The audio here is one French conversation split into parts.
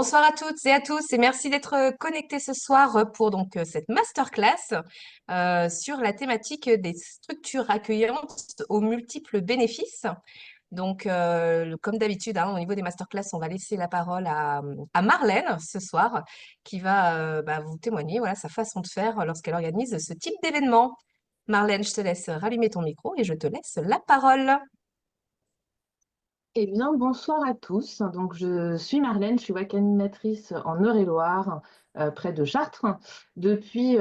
Bonsoir à toutes et à tous et merci d'être connectés ce soir pour cette masterclass sur la thématique des structures accueillantes aux multiples bénéfices. Comme d'habitude, hein, au niveau des masterclass, on va laisser la parole à Marlène ce soir, qui va vous témoigner voilà, sa façon de faire lorsqu'elle organise ce type d'événement. Marlène, je te laisse rallumer ton micro et je te laisse la parole. Eh bien, bonsoir à tous. Donc, je suis Marlène, je suis WAC animatrice en Eure-et-Loire, près de Chartres, depuis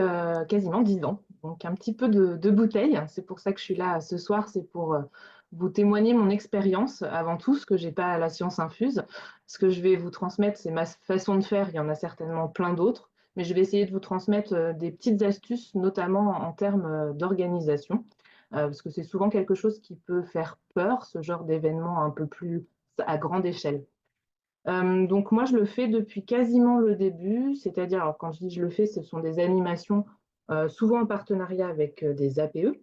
quasiment 10 ans. Donc, un petit peu de bouteille. C'est pour ça que je suis là ce soir. C'est pour vous témoigner mon expérience avant tout, ce que j'ai pas la science infuse. Ce que je vais vous transmettre, c'est ma façon de faire. Il y en a certainement plein d'autres, mais je vais essayer de vous transmettre des petites astuces, notamment en termes d'organisation parce que c'est souvent quelque chose qui peut faire peur, ce genre d'événement un peu plus à grande échelle. Donc moi, je le fais depuis quasiment le début, c'est-à-dire, alors quand je dis je le fais, ce sont des animations souvent en partenariat avec des APE,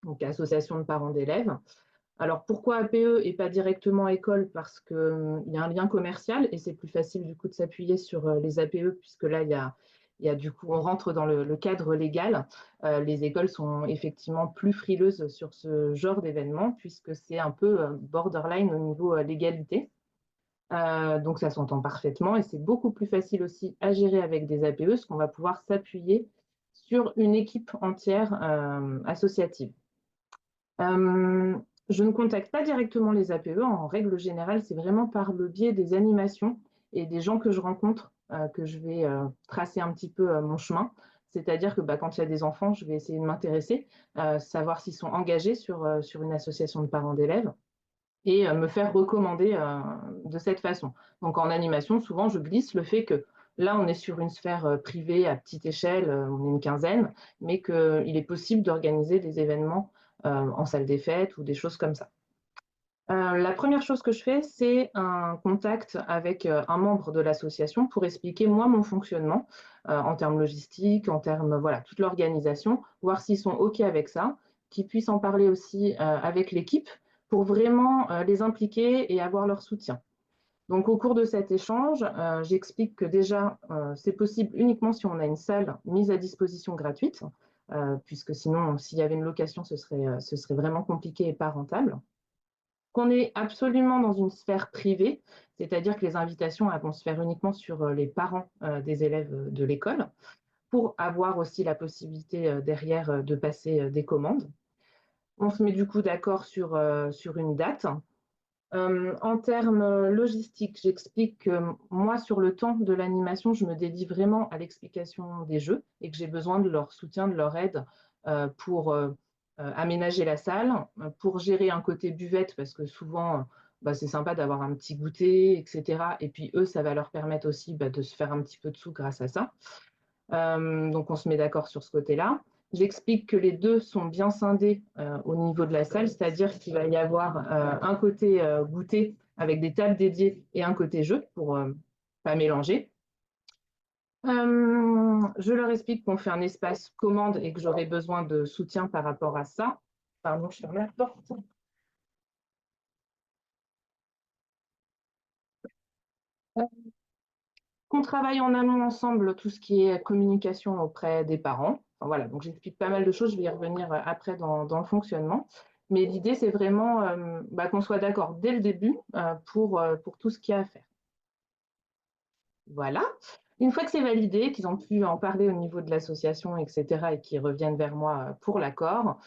donc associations de parents d'élèves. Alors pourquoi APE et pas directement école? Parce qu'il y a un lien commercial et c'est plus facile du coup de s'appuyer sur les APE puisque là, il y a du coup, on rentre dans le cadre légal. Les écoles sont effectivement plus frileuses sur ce genre d'événement puisque c'est un peu borderline au niveau légalité. Donc ça s'entend parfaitement et c'est beaucoup plus facile aussi à gérer avec des APE parce qu'on va pouvoir s'appuyer sur une équipe entière associative. Euh, je ne contacte pas directement les APE. En règle générale, c'est vraiment par le biais des animations et des gens que je rencontre que je vais tracer un petit peu mon chemin. C'est-à-dire que quand il y a des enfants, je vais essayer de m'intéresser, savoir s'ils sont engagés sur une association de parents d'élèves et me faire recommander de cette façon. Donc en animation, souvent, je glisse le fait que là, on est sur une sphère privée à petite échelle, on est une quinzaine, mais qu'il est possible d'organiser des événements en salle des fêtes ou des choses comme ça. La première chose que je fais, c'est un contact avec un membre de l'association pour expliquer moi mon fonctionnement en termes logistiques, en termes voilà toute l'organisation, voir s'ils sont OK avec ça, qu'ils puissent en parler aussi avec l'équipe pour vraiment les impliquer et avoir leur soutien. Donc au cours de cet échange, j'explique que déjà c'est possible uniquement si on a une salle mise à disposition gratuite, puisque sinon s'il y avait une location, ce serait vraiment compliqué et pas rentable qu'on est absolument dans une sphère privée, c'est-à-dire que les invitations vont se faire uniquement sur les parents des élèves de l'école, pour avoir aussi la possibilité derrière de passer des commandes. On se met du coup d'accord sur une date. En termes logistiques, j'explique que moi, sur le temps de l'animation, je me dédie vraiment à l'explication des jeux et que j'ai besoin de leur soutien, de leur aide pour aménager la salle, pour gérer un côté buvette, parce que souvent, c'est sympa d'avoir un petit goûter, etc. Et puis eux, ça va leur permettre aussi de se faire un petit peu de sous grâce à ça. Donc on se met d'accord sur ce côté-là. J'explique que les deux sont bien scindés au niveau de la salle, c'est-à-dire qu'il va y avoir un côté goûter avec des tables dédiées et un côté jeu pour pas mélanger. Je leur explique qu'on fait un espace commande et que j'aurai besoin de soutien par rapport à ça. Pardon, je ferme la porte. Qu'on travaille en amont ensemble tout ce qui est communication auprès des parents. Enfin, voilà, donc j'explique pas mal de choses, je vais y revenir après dans le fonctionnement. Mais l'idée, c'est vraiment qu'on soit d'accord dès le début pour tout ce qu'il y a à faire. Voilà. Une fois que c'est validé, qu'ils ont pu en parler au niveau de l'association, etc., et qu'ils reviennent vers moi pour l'accord,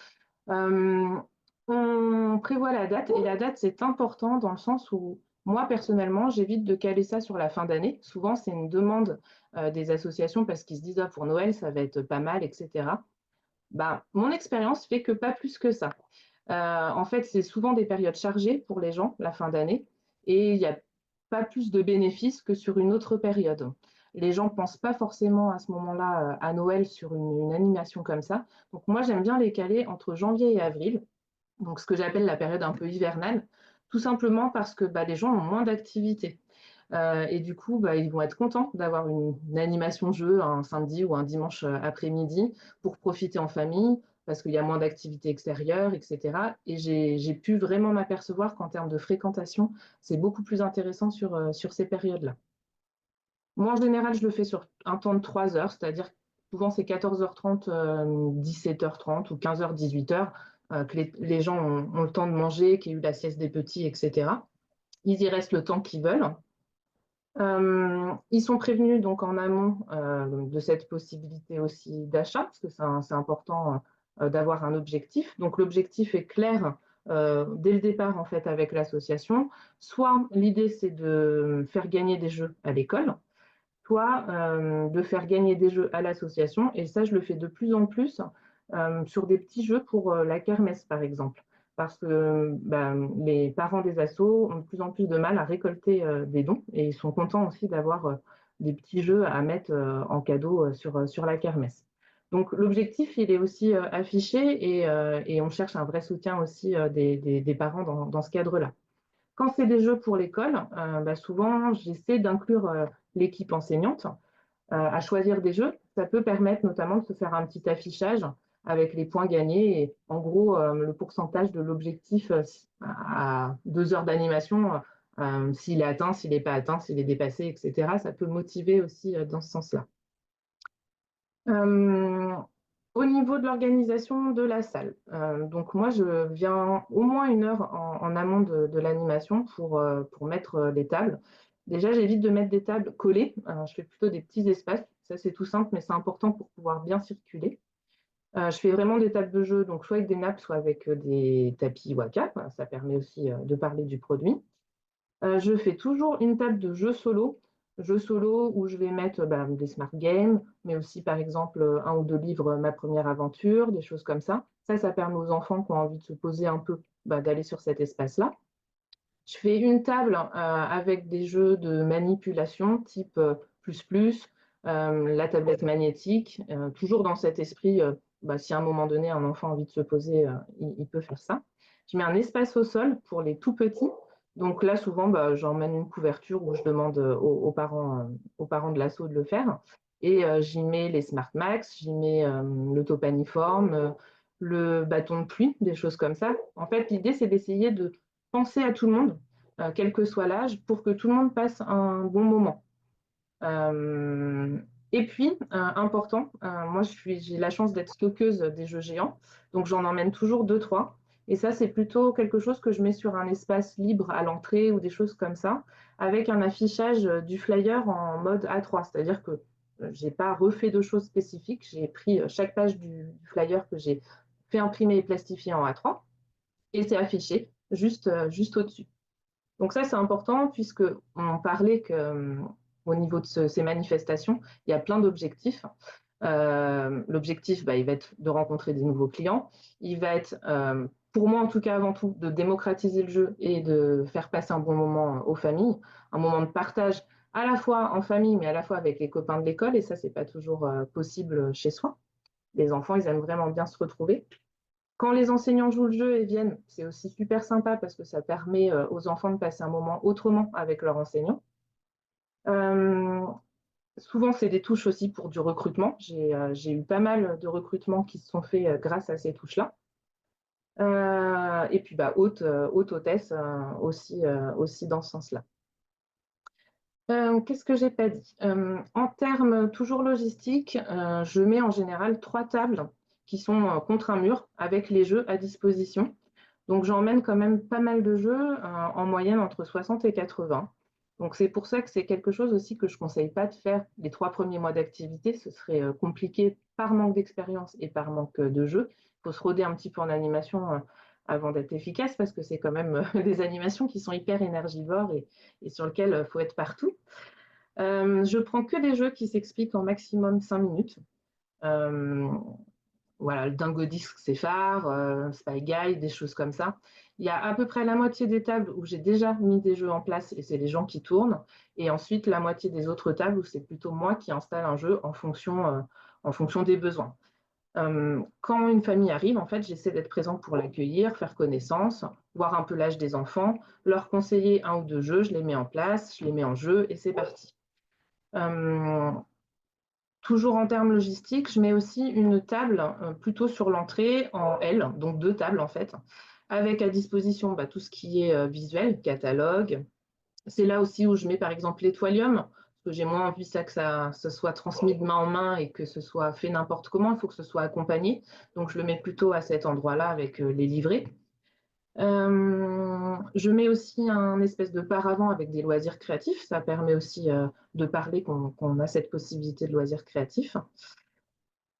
euh, on prévoit la date. Et la date, c'est important dans le sens où moi, personnellement, j'évite de caler ça sur la fin d'année. Souvent, c'est une demande des associations parce qu'ils se disent, ah, pour Noël, ça va être pas mal, etc. Mon expérience fait que pas plus que ça. En fait, c'est souvent des périodes chargées pour les gens, la fin d'année, et il n'y a pas plus de bénéfices que sur une autre période. Les gens ne pensent pas forcément à ce moment-là à Noël sur une animation comme ça. Donc moi, j'aime bien les caler entre janvier et avril, donc ce que j'appelle la période un peu hivernale, tout simplement parce que les gens ont moins d'activités. Et du coup, ils vont être contents d'avoir une animation jeu un samedi ou un dimanche après-midi pour profiter en famille, parce qu'il y a moins d'activités extérieures, etc. Et j'ai pu vraiment m'apercevoir qu'en termes de fréquentation, c'est beaucoup plus intéressant sur ces périodes-là. Moi, en général, je le fais sur un temps de 3 heures, c'est-à-dire souvent c'est 14h30, 17h30 ou 15h, 18h, que les gens ont le temps de manger, qu'il y a eu la sieste des petits, etc. Ils y restent le temps qu'ils veulent. Ils sont prévenus donc en amont de cette possibilité aussi d'achat, parce que c'est important d'avoir un objectif. Donc l'objectif est clair dès le départ en fait avec l'association. Soit l'idée c'est de faire gagner des jeux à l'école, soit de faire gagner des jeux à l'association. Et ça, je le fais de plus en plus sur des petits jeux pour la kermesse, par exemple. Parce que les parents des assos ont de plus en plus de mal à récolter des dons et ils sont contents aussi d'avoir des petits jeux à mettre en cadeau sur la kermesse. Donc l'objectif, il est aussi affiché et on cherche un vrai soutien aussi des parents dans ce cadre-là. Quand c'est des jeux pour l'école, souvent j'essaie d'inclure l'équipe enseignante à choisir des jeux. Ça peut permettre notamment de se faire un petit affichage avec les points gagnés et en gros le pourcentage de l'objectif à 2 heures d'animation, s'il est atteint, s'il n'est pas atteint, s'il est dépassé, etc. Ça peut motiver aussi dans ce sens-là. Euh, Au niveau de l'organisation de la salle, donc moi je viens au moins 1 heure en amont de l'animation pour mettre les tables. Déjà, j'évite de mettre des tables collées. Je fais plutôt des petits espaces. Ça, c'est tout simple, mais c'est important pour pouvoir bien circuler. Je fais vraiment des tables de jeu, donc soit avec des nappes, soit avec des tapis Waka. Voilà, ça permet aussi de parler du produit. Je fais toujours une table de jeux solo où je vais mettre des smart games, mais aussi par exemple un ou deux livres, ma première aventure, des choses comme ça. Ça permet aux enfants qui ont envie de se poser un peu d'aller sur cet espace-là. Je fais une table avec des jeux de manipulation type plus plus, la tablette magnétique, toujours dans cet esprit, si à un moment donné un enfant a envie de se poser, il peut faire ça. Je mets un espace au sol pour les tout petits. Donc là, souvent, j'emmène une couverture où je demande aux parents de l'asso de le faire. Et j'y mets les Smart Max, j'y mets l'autopaniforme, le bâton de pluie, des choses comme ça. En fait, l'idée, c'est d'essayer de penser à tout le monde, quel que soit l'âge, pour que tout le monde passe un bon moment. Euh, et puis, important, moi j'ai la chance d'être stockeuse des jeux géants, donc j'en emmène toujours deux, trois. Et ça, c'est plutôt quelque chose que je mets sur un espace libre à l'entrée ou des choses comme ça, avec un affichage du flyer en mode A3, c'est-à-dire que je n'ai pas refait de choses spécifiques, j'ai pris chaque page du flyer que j'ai fait imprimer et plastifier en A3, et c'est affiché juste au-dessus. Donc ça, c'est important puisque on parlait que au niveau de ces manifestations, il y a plein d'objectifs. L'objectif, il va être de rencontrer des nouveaux clients. Il va être, pour moi en tout cas avant tout, de démocratiser le jeu et de faire passer un bon moment aux familles, un moment de partage à la fois en famille, mais à la fois avec les copains de l'école. Et ça, c'est pas toujours possible chez soi. Les enfants, ils aiment vraiment bien se retrouver. Quand les enseignants jouent le jeu et viennent, c'est aussi super sympa parce que ça permet aux enfants de passer un moment autrement avec leur enseignant. Euh, Souvent, c'est des touches aussi pour du recrutement. J'ai eu pas mal de recrutements qui se sont faits grâce à ces touches-là. Et puis, haute hôtesse aussi dans ce sens-là. Qu'est-ce que j'ai pas dit? En termes toujours logistiques, je mets en général 3 tables qui sont contre un mur avec les jeux à disposition. Donc j'emmène quand même pas mal de jeux, en moyenne entre 60 et 80. Donc c'est pour ça que c'est quelque chose aussi que je ne conseille pas de faire les 3 premiers mois d'activité. Ce serait compliqué par manque d'expérience et par manque de jeu. Il faut se roder un petit peu en animation avant d'être efficace parce que c'est quand même des animations qui sont hyper énergivores et sur lesquelles il faut être partout. Je prends que des jeux qui s'expliquent en maximum 5 minutes. Euh, voilà, le Dingo Disc, c'est phare, Spy Guy, des choses comme ça. Il y a à peu près la moitié des tables où j'ai déjà mis des jeux en place et c'est les gens qui tournent. Et ensuite, la moitié des autres tables où c'est plutôt moi qui installe un jeu en fonction des besoins. Quand une famille arrive, en fait, j'essaie d'être présente pour l'accueillir, faire connaissance, voir un peu l'âge des enfants, leur conseiller un ou deux jeux, je les mets en place, je les mets en jeu et c'est parti. Euh, Toujours en termes logistiques, je mets aussi une table plutôt sur l'entrée en L, donc 2 tables en fait, avec à disposition tout ce qui est visuel, catalogue. C'est là aussi où je mets par exemple l'étoilium, que j'ai moins envie que ça se soit transmis de main en main et que ce soit fait n'importe comment. Il faut que ce soit accompagné. Donc, je le mets plutôt à cet endroit-là avec les livrets. Je mets aussi un espèce de paravent avec des loisirs créatifs. Ça permet aussi de parler qu'on a cette possibilité de loisirs créatifs.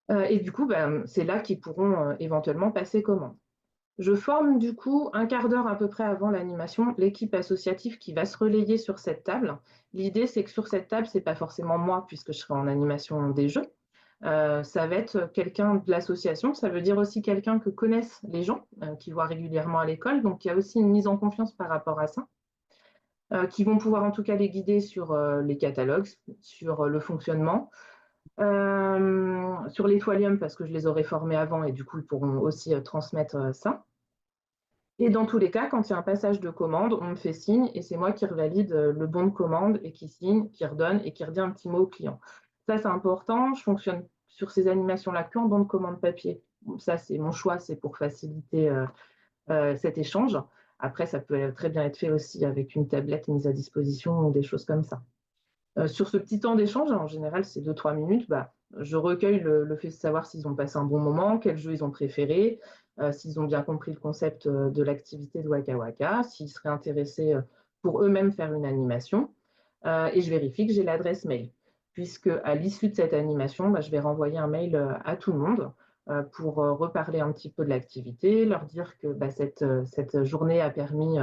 Et du coup, c'est là qu'ils pourront éventuellement passer commande. Je forme du coup un quart d'heure à peu près avant l'animation l'équipe associative qui va se relayer sur cette table. L'idée, c'est que sur cette table, c'est pas forcément moi puisque je serai en animation des jeux. Ça va être quelqu'un de l'association. Ça veut dire aussi quelqu'un que connaissent les gens qui voient régulièrement à l'école. Donc, il y a aussi une mise en confiance par rapport à ça, qui vont pouvoir en tout cas les guider sur les catalogues, sur le fonctionnement, sur l'étoilium parce que je les aurai formés avant et du coup, ils pourront aussi transmettre ça. Et dans tous les cas, quand il y a un passage de commande, on me fait signe et c'est moi qui revalide le bon de commande et qui signe, qui redonne et qui redit un petit mot au client. Ça, c'est important. Je fonctionne sur ces animations-là qu'en bon de commande papier. Bon, ça, c'est mon choix, c'est pour faciliter cet échange. Après, ça peut très bien être fait aussi avec une tablette mise à disposition ou des choses comme ça. Sur ce petit temps d'échange, en général, c'est 2-3 minutes, je recueille le fait de savoir s'ils ont passé un bon moment, quel jeu ils ont préféré, s'ils ont bien compris le concept de l'activité de Waka Waka, s'ils seraient intéressés pour eux-mêmes faire une animation. Et je vérifie que j'ai l'adresse mail, puisque à l'issue de cette animation, je vais renvoyer un mail à tout le monde pour reparler un petit peu de l'activité, leur dire que cette journée a permis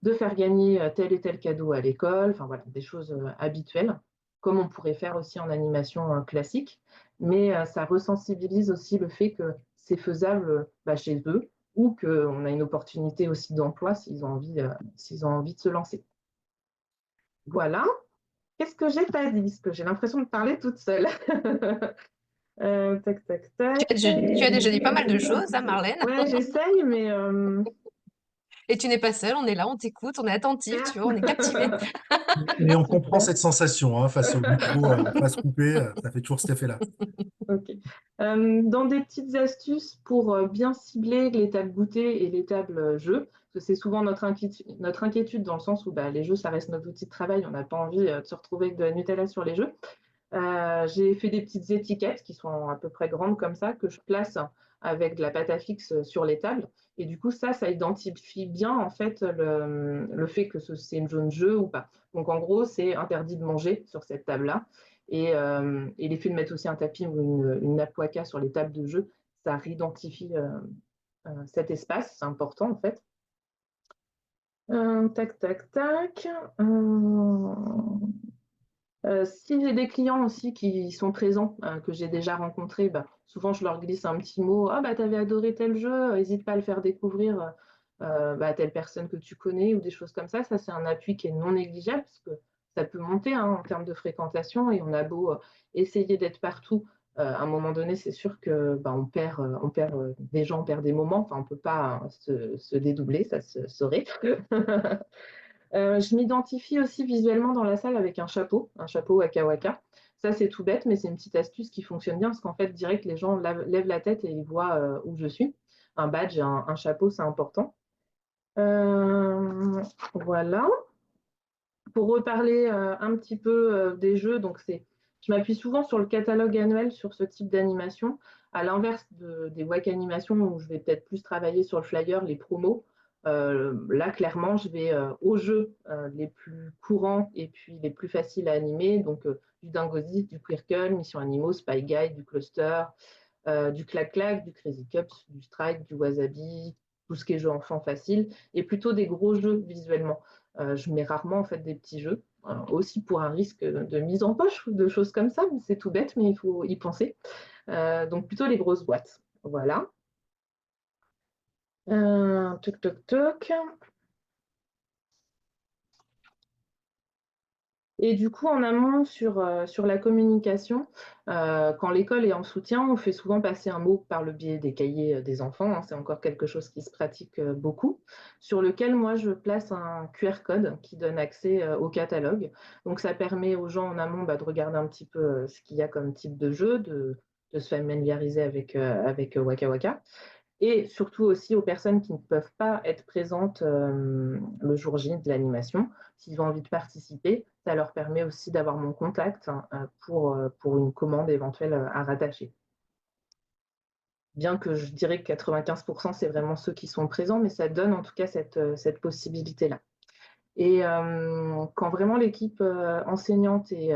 de faire gagner tel et tel cadeau à l'école, enfin voilà, des choses habituelles, comme on pourrait faire aussi en animation classique, mais ça resensibilise aussi le fait que c'est faisable chez eux ou qu'on a une opportunité aussi d'emploi s'ils ont envie de se lancer. Voilà. Qu'est-ce que j'ai pas dit? Parce que j'ai l'impression de parler toute seule. Tac, tac, tac. Tu as déjà dit pas mal de choses, hein, Marlène. Ouais, j'essaye, mais Et tu n'es pas seule, on est là, on t'écoute, on est attentif, tu vois, on est captivé. Et on comprend Super. cette sensation hein, face au micro, face coupé, ça fait toujours cet effet-là. Ok. Dans des petites astuces pour bien cibler les tables goûter et les tables jeux, parce que c'est souvent notre inquiétude dans le sens où les jeux, ça reste notre outil de travail, on n'a pas envie de se retrouver avec de la Nutella sur les jeux. J'ai fait des petites étiquettes qui sont à peu près grandes comme ça, que je place avec de la pâte à fixe sur les tables. Et du coup, ça identifie bien en fait le fait que c'est une zone jeu ou pas. Donc en gros, c'est interdit de manger sur cette table-là. Et l'effet de mettre aussi un tapis ou une nappe Waka sur les tables de jeu, ça réidentifie cet espace, c'est important en fait. Tac, tac, tac. Si j'ai des clients aussi qui sont présents, que j'ai déjà rencontrés, souvent je leur glisse un petit mot. Ah, t'avais adoré tel jeu, n'hésite pas à le faire découvrir à telle personne que tu connais ou des choses comme ça. Ça, c'est un appui qui est non négligeable parce que ça peut monter en termes de fréquentation et on a beau essayer d'être partout. À un moment donné, c'est sûr que on perd des gens, on perd des moments. Enfin, on ne peut pas se dédoubler, ça se saurait. Je m'identifie aussi visuellement dans la salle avec un chapeau Waka Waka. Ça, c'est tout bête, mais c'est une petite astuce qui fonctionne bien parce qu'en fait, direct, les gens lèvent la tête et ils voient où je suis. Un badge et un chapeau, c'est important. Voilà. Pour reparler un petit peu des jeux, je m'appuie souvent sur le catalogue annuel sur ce type d'animation, à l'inverse des WAC animations où je vais peut-être plus travailler sur le flyer, les promos. Là, clairement, je vais aux jeux les plus courants et puis les plus faciles à animer, donc du Dingosis, du Quirkle, Mission Animaux, Spy Guide, du Cluster, du Clac-Clac, du Crazy Cups, du Strike, du Wasabi, tout ce qui est jeu enfant facile, et plutôt des gros jeux visuellement. Je mets rarement en fait des petits jeux, aussi pour un risque de mise en poche ou de choses comme ça, c'est tout bête, mais il faut y penser. Donc plutôt les grosses boîtes. Voilà. Toc, toc, toc. Et du coup, en amont, sur la communication, quand l'école est en soutien, on fait souvent passer un mot par le biais des cahiers des enfants, hein, c'est encore quelque chose qui se pratique beaucoup, sur lequel moi je place un QR code qui donne accès au catalogue. Donc ça permet aux gens en amont de regarder un petit peu ce qu'il y a comme type de jeu, de se familiariser avec Waka Waka. Et surtout aussi aux personnes qui ne peuvent pas être présentes le jour J de l'animation, s'ils ont envie de participer, Ça leur permet aussi d'avoir mon contact pour une commande éventuelle à rattacher. Bien que je dirais que 95%, c'est vraiment ceux qui sont présents, mais ça donne en tout cas cette possibilité-là. Et quand vraiment l'équipe enseignante est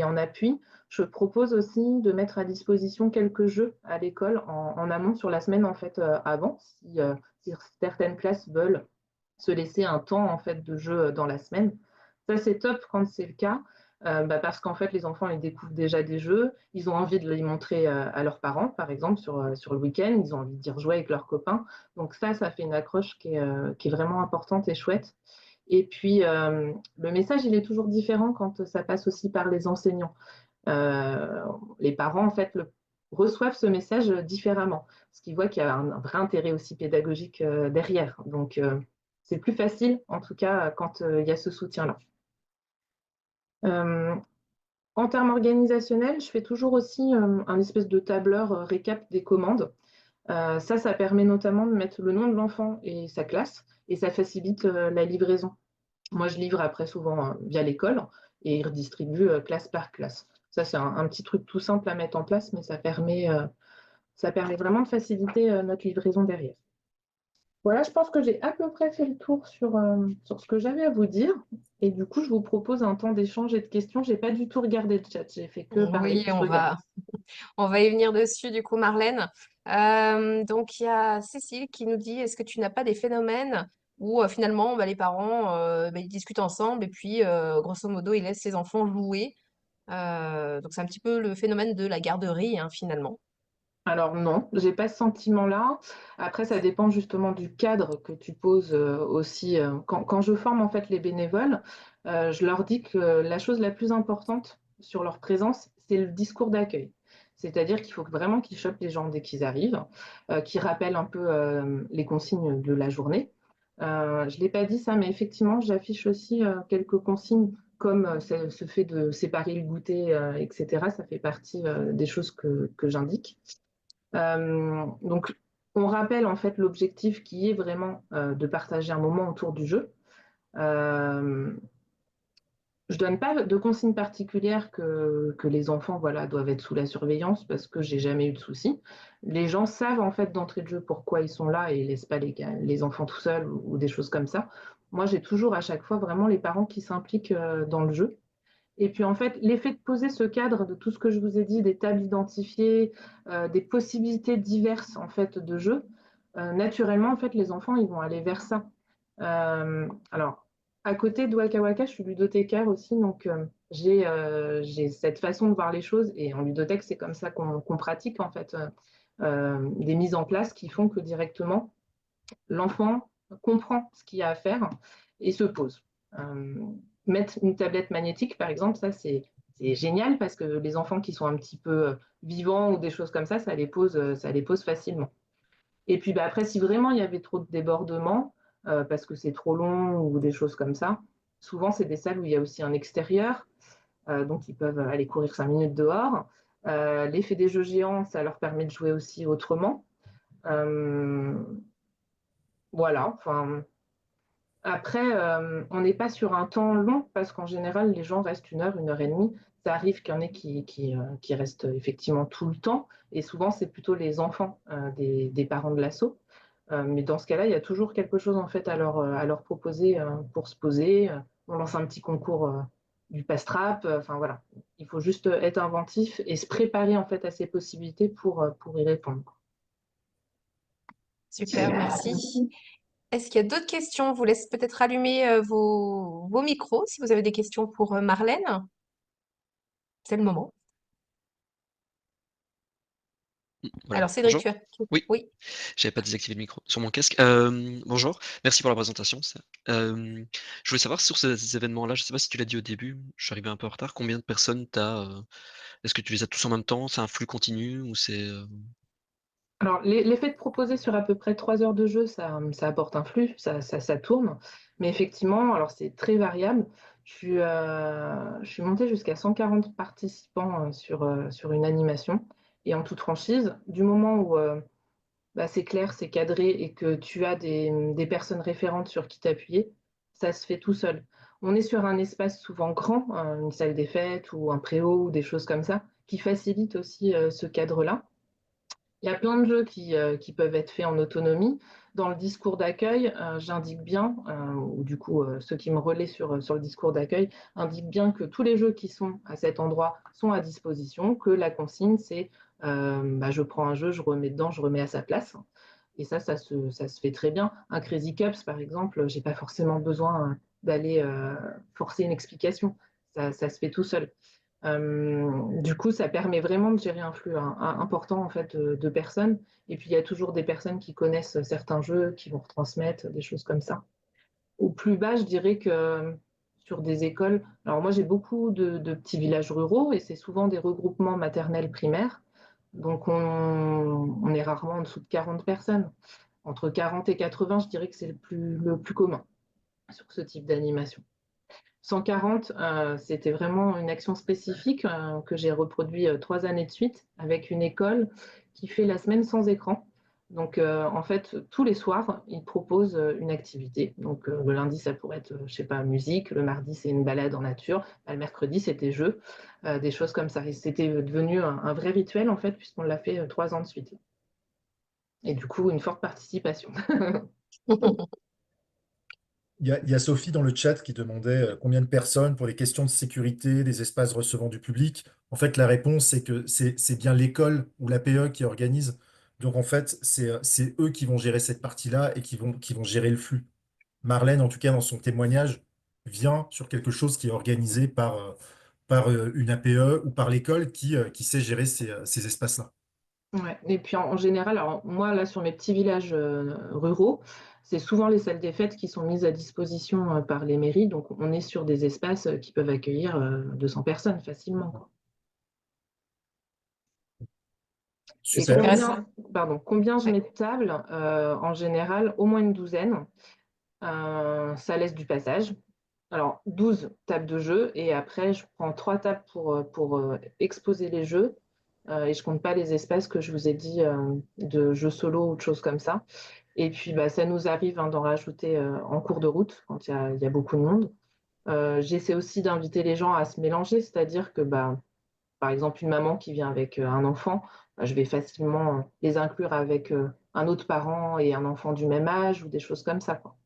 en appui, je propose aussi de mettre à disposition quelques jeux à l'école en amont sur la semaine en fait avant, si certaines classes veulent se laisser un temps en fait de jeu dans la semaine. Ça c'est top quand c'est le cas, parce qu'en fait les enfants ils découvrent déjà des jeux, ils ont envie de les montrer à leurs parents par exemple sur le week-end, ils ont envie d'y rejouer avec leurs copains. Donc ça fait une accroche qui est vraiment importante et chouette. Et puis, le message, il est toujours différent quand ça passe aussi par les enseignants. Les parents, en fait, reçoivent ce message différemment, parce qu'ils voient qu'il y a un vrai intérêt aussi pédagogique derrière. Donc, c'est plus facile, en tout cas, quand il y a ce soutien-là. En termes organisationnels, je fais toujours aussi un espèce de tableur récap des commandes. Ça permet notamment de mettre le nom de l'enfant et sa classe, et ça facilite la livraison. Moi, je livre après souvent via l'école et ils redistribuent classe par classe. Ça, c'est un petit truc tout simple à mettre en place, mais ça permet vraiment de faciliter notre livraison derrière. Voilà, je pense que j'ai à peu près fait le tour sur ce que j'avais à vous dire. Et du coup, je vous propose un temps d'échange et de questions. Je n'ai pas du tout regardé le chat, j'ai fait que parler. Oui, on va y venir dessus du coup, Marlène. Donc, il y a Cécile qui nous dit, est-ce que tu n'as pas des phénomènes où finalement les parents ils discutent ensemble et puis grosso modo ils laissent les enfants jouer. Donc c'est un petit peu le phénomène de la garderie finalement. Alors non, j'ai pas ce sentiment-là. Après, ça dépend justement du cadre que tu poses aussi. Quand je forme en fait les bénévoles, je leur dis que la chose la plus importante sur leur présence, c'est le discours d'accueil. C'est-à-dire qu'il faut vraiment qu'ils chopent les gens dès qu'ils arrivent, qu'ils rappellent un peu les consignes de la journée. Je l'ai pas dit ça, mais effectivement, j'affiche aussi quelques consignes comme ce fait de séparer le goûter, etc. Ça fait partie des choses que j'indique. Donc, on rappelle en fait l'objectif qui est vraiment de partager un moment autour du jeu. Euh, je donne pas de consignes particulières que les enfants voilà, doivent être sous la surveillance parce que j'ai jamais eu de soucis. Les gens savent en fait d'entrée de jeu pourquoi ils sont là et ne laissent pas les enfants tout seuls ou des choses comme ça. Moi, j'ai toujours à chaque fois vraiment les parents qui s'impliquent dans le jeu. Et puis en fait, l'effet de poser ce cadre de tout ce que je vous ai dit, des tables identifiées, des possibilités diverses en fait de jeu, naturellement en fait les enfants ils vont aller vers ça. Alors à côté de Waka Waka, je suis ludothécaire aussi, donc j'ai cette façon de voir les choses et en ludothèque c'est comme ça qu'on pratique en fait des mises en place qui font que directement l'enfant comprend ce qu'il y a à faire et se pose. Euh, Mettre une tablette magnétique, par exemple, ça c'est génial parce que les enfants qui sont un petit peu vivants ou des choses comme ça les pose facilement. Et puis après, si vraiment il y avait trop de débordements, parce que c'est trop long ou des choses comme ça, souvent c'est des salles où il y a aussi un extérieur, donc ils peuvent aller courir 5 minutes dehors. L'effet des jeux géants, ça leur permet de jouer aussi autrement. Euh, voilà, enfin, après, on n'est pas sur un temps long parce qu'en général, les gens restent une heure et demie. Ça arrive qu'il y en ait qui restent effectivement tout le temps. Et souvent, c'est plutôt les enfants des parents de l'assaut. Mais dans ce cas-là, il y a toujours quelque chose en fait à leur proposer pour se poser. On lance un petit concours du pastrap. Enfin voilà, il faut juste être inventif et se préparer en fait à ces possibilités pour y répondre. Super, merci. Est-ce qu'il y a d'autres questions? On vous laisse peut-être allumer vos micros si vous avez des questions pour Marlène. C'est le moment. Voilà. Alors Cédric, Bonjour. tu as... Oui, Oui. j'avais pas désactivé le micro sur mon casque. Bonjour, merci pour la présentation. Je voulais savoir sur ces événements-là, je sais pas si tu l'as dit au début, je suis arrivé un peu en retard. Combien de personnes est-ce que tu les as tous en même temps? C'est un flux continu ou c'est. Alors, l'effet de proposer sur à peu près 3 heures de jeu, ça apporte un flux, ça tourne. Mais effectivement, alors c'est très variable. Je suis montée jusqu'à 140 participants sur une animation. Et en toute franchise, du moment où c'est clair, c'est cadré et que tu as des personnes référentes sur qui t'appuyer, ça se fait tout seul. on est sur un espace souvent grand, une salle des fêtes ou un préau ou des choses comme ça, qui facilitent aussi ce cadre-là. Il y a plein de jeux qui peuvent être faits en autonomie. Dans le discours d'accueil, j'indique bien, ou du coup ceux qui me relaient sur le discours d'accueil indiquent bien que tous les jeux qui sont à cet endroit sont à disposition, que la consigne c'est je prends un jeu, je remets dedans, je remets à sa place. Et ça se fait très bien. Un Crazy Cups, par exemple, j'ai pas forcément besoin d'aller forcer une explication. Ça se fait tout seul. Du coup, ça permet vraiment de gérer un flux important en fait de personnes. Et puis, il y a toujours des personnes qui connaissent certains jeux, qui vont retransmettre des choses comme ça. Au plus bas, je dirais que sur des écoles, alors moi j'ai beaucoup de petits villages ruraux et c'est souvent des regroupements maternels primaires. Donc on est rarement en dessous de 40 personnes. Entre 40 et 80, je dirais que c'est le plus commun sur ce type d'animation. 140, c'était vraiment une action spécifique que j'ai reproduit 3 années de suite avec une école qui fait la semaine sans écran. Donc, en fait, tous les soirs, ils proposent une activité. Donc, le lundi, ça pourrait être, je sais pas, musique. Le mardi, c'est une balade en nature. Le mercredi, c'était jeu, des choses comme ça. Et c'était devenu un vrai rituel, en fait, puisqu'on l'a fait 3 ans de suite. Et du coup, une forte participation. Il y a Sophie dans le chat qui demandait combien de personnes pour les questions de sécurité des espaces recevant du public. En fait, la réponse, c'est que c'est bien l'école ou l'APE qui organise. Donc, en fait, c'est eux qui vont gérer cette partie-là et qui vont gérer le flux. Marlène, en tout cas, dans son témoignage, vient sur quelque chose qui est organisé par une APE ou par l'école qui sait gérer ces espaces-là. Ouais. Et puis en général, alors moi là sur mes petits villages ruraux, c'est souvent les salles des fêtes qui sont mises à disposition par les mairies. Donc on est sur des espaces qui peuvent accueillir 200 personnes facilement, quoi. Et C'est Super. intéressant. combien je Ouais. mets de tables? En général, au moins une douzaine. Ça laisse du passage. Alors 12 tables de jeu et après je prends 3 tables pour exposer les jeux. Et je compte pas les espaces que je vous ai dit de jeux solo ou de choses comme ça. Et puis, ça nous arrive d'en rajouter en cours de route quand il y a beaucoup de monde. J'essaie aussi d'inviter les gens à se mélanger, c'est-à-dire que, par exemple, une maman qui vient avec un enfant, je vais facilement les inclure avec un autre parent et un enfant du même âge ou des choses comme ça, quoi.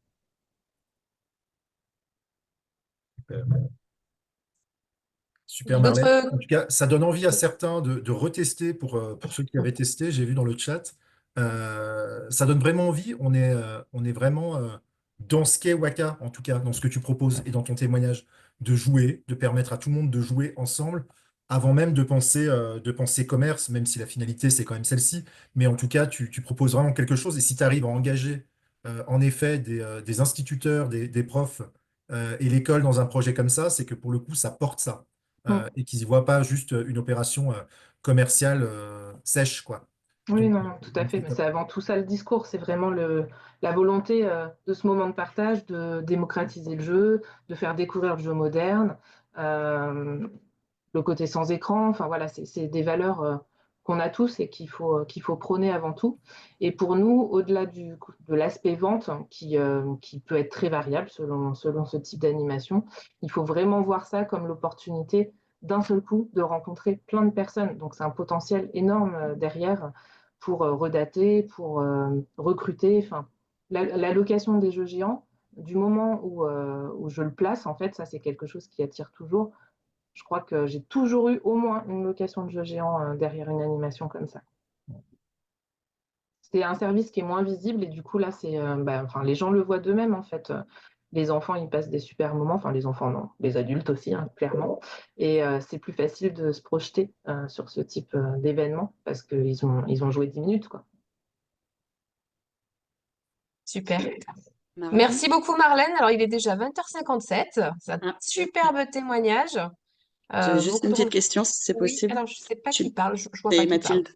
Super Marlène. D'autres. En tout cas, ça donne envie à certains de retester pour ceux qui avaient testé, j'ai vu dans le chat. Ça donne vraiment envie. On est vraiment dans ce qu'est Waka, en tout cas, dans ce que tu proposes et dans ton témoignage, de jouer, de permettre à tout le monde de jouer ensemble, avant même de penser commerce, même si la finalité, c'est quand même celle-ci. Mais en tout cas, tu proposes vraiment quelque chose. Et si tu arrives à engager, en effet, des instituteurs, des profs et l'école dans un projet comme ça, c'est que pour le coup, ça porte ça Mm. et qu'ils n'y voient pas juste une opération commerciale sèche, quoi. Oui, Donc, non, non, tout à fait. c'est Mais top. c'est avant tout ça le discours. C'est vraiment la volonté de ce moment de partage, de démocratiser le jeu, de faire découvrir le jeu moderne, euh, le côté sans écran. Enfin voilà, c'est des valeurs qu'on a tous et qu'il faut prôner avant tout. Et pour nous, au-delà de l'aspect vente, qui peut être très variable selon ce type d'animation, il faut vraiment voir ça comme l'opportunité d'un seul coup de rencontrer plein de personnes. Donc c'est un potentiel énorme derrière pour redater, pour recruter. Enfin, la location des jeux géants, du moment où je le place, en fait, ça c'est quelque chose qui attire toujours. Je crois que j'ai toujours eu au moins une location de jeux géants derrière une animation comme ça. C'est un service qui est moins visible et du coup là, enfin, les gens le voient d'eux-mêmes en fait. Les enfants, ils passent des super moments, enfin les enfants non, les adultes aussi, hein, clairement. Et c'est plus facile de se projeter sur ce type d'événement parce qu'ils ont joué 10 minutes, quoi. Super. Marlène? Merci beaucoup, Marlène. Alors, il est déjà 20h57. C'est un Ah, superbe témoignage. j'avais juste Beaucoup une de petite question, si c'est Oui, possible. alors je ne sais pas qui Tu... parle. Je vois pas C'est qui parle. Mathilde.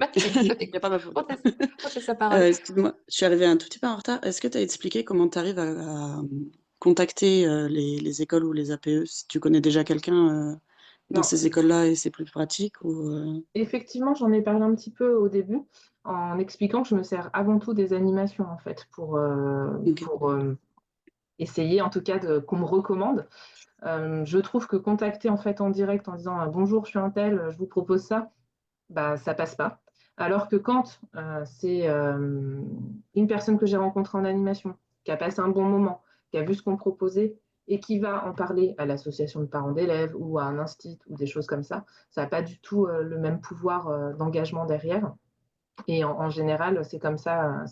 Mathilde, je Il n'y a pas t'écoute. ma faute. On te laisse la parole. Excuse-moi, je suis arrivée un tout petit peu en retard. Est-ce que tu as expliqué comment tu arrives à contacter les écoles ou les APE, si tu connais déjà quelqu'un dans Non, ces écoles-là et c'est plus pratique ou effectivement, j'en ai parlé un petit peu au début en expliquant que je me sers avant tout des animations en fait Ok. essayer en tout cas qu'on me recommande. Je trouve que contacter en fait en direct en disant bonjour, je suis un tel, je vous propose ça, bah, ça passe pas. Alors que quand c'est une personne que j'ai rencontrée en animation, qui a passé un bon moment, qui a vu ce qu'on proposait et qui va en parler à l'association de parents d'élèves ou à un institut ou des choses comme ça n'a pas du tout le même pouvoir d'engagement derrière. Et en général, c'est comme ça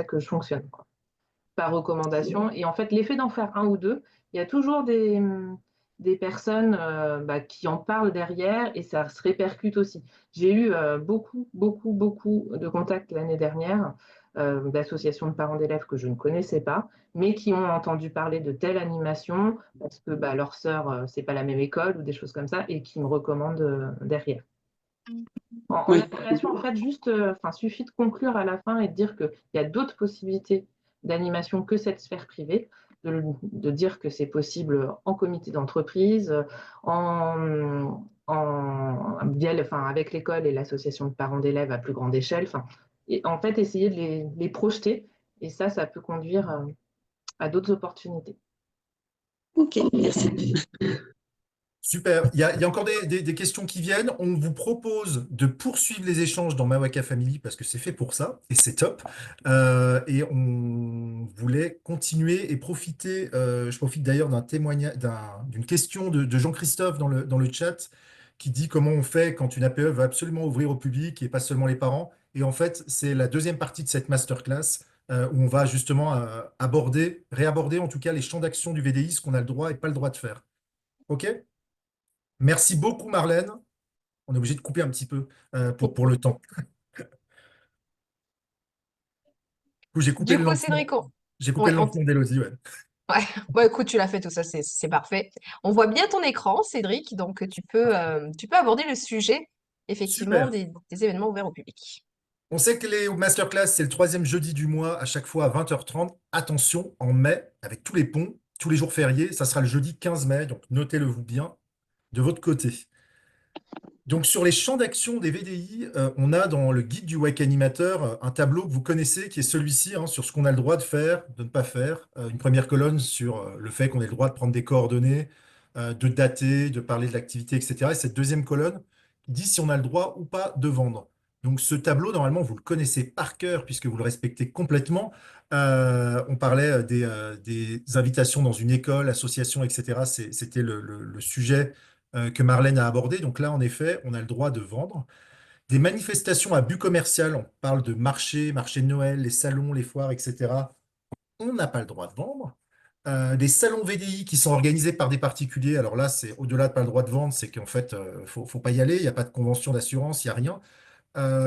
que je fonctionne, quoi, par recommandation. Et en fait, l'effet d'en faire un ou deux, il y a toujours des personnes qui en parlent derrière et ça se répercute aussi. J'ai eu beaucoup de contacts l'année dernière d'associations de parents d'élèves que je ne connaissais pas, mais qui ont entendu parler de telle animation parce que leur sœur, c'est pas la même école ou des choses comme ça, et qui me recommandent derrière. En Oui. animation, en fait, juste, suffit de conclure à la fin et de dire qu'il y a d'autres possibilités d'animation que cette sphère privée, de dire que c'est possible en comité d'entreprise, avec l'école et l'association de parents d'élèves à plus grande échelle. Et en fait, essayer de les projeter. Et ça peut conduire à d'autres opportunités. Ok, merci. Super. Il y a encore des questions qui viennent. On vous propose de poursuivre les échanges dans Mawaka Family parce que c'est fait pour ça et c'est top. Et on voulait continuer et profiter. Je profite d'ailleurs d'un témoignage, d'une question de Jean-Christophe dans le chat qui dit comment on fait quand une APE veut absolument ouvrir au public et pas seulement les parents. Et en fait, c'est la deuxième partie de cette masterclass où on va justement réaborder en tout cas les champs d'action du VDI, ce qu'on a le droit et pas le droit de faire. OK? Merci beaucoup, Marlène. On est obligé de couper un petit peu pour le temps. Du coup, j'ai coupé Du le coup, lancement. Cédric, J'ai coupé ouais, le lancement d'Élodie, ouais. ouais. Bon, écoute, tu l'as fait tout ça, c'est parfait. On voit bien ton écran, Cédric, donc tu peux aborder le sujet, effectivement, Super. des événements ouverts au public. On sait que les masterclass, c'est le troisième jeudi du mois, à chaque fois à 20h30. Attention, en mai, avec tous les ponts, tous les jours fériés, ça sera le jeudi 15 mai, donc notez-le vous bien de votre côté. Donc sur les champs d'action des VDI, on a dans le guide du WAC animateur un tableau que vous connaissez qui est celui-ci, hein, sur ce qu'on a le droit de faire, de ne pas faire. Une première colonne sur le fait qu'on ait le droit de prendre des coordonnées, de dater, de parler de l'activité, etc. Et cette deuxième colonne qui dit si on a le droit ou pas de vendre. Donc ce tableau, normalement, vous le connaissez par cœur puisque vous le respectez complètement. On parlait des invitations dans une école, association, etc. C'était le sujet que Marlène a abordé. Donc là, en effet, on a le droit de vendre. Des manifestations à but commercial, on parle de marché de Noël, les salons, les foires, etc. On n'a pas le droit de vendre. Des salons VDI qui sont organisés par des particuliers. Alors là, c'est au-delà de pas le droit de vendre, c'est qu'en fait, faut pas y aller. Il n'y a pas de convention d'assurance, il n'y a rien.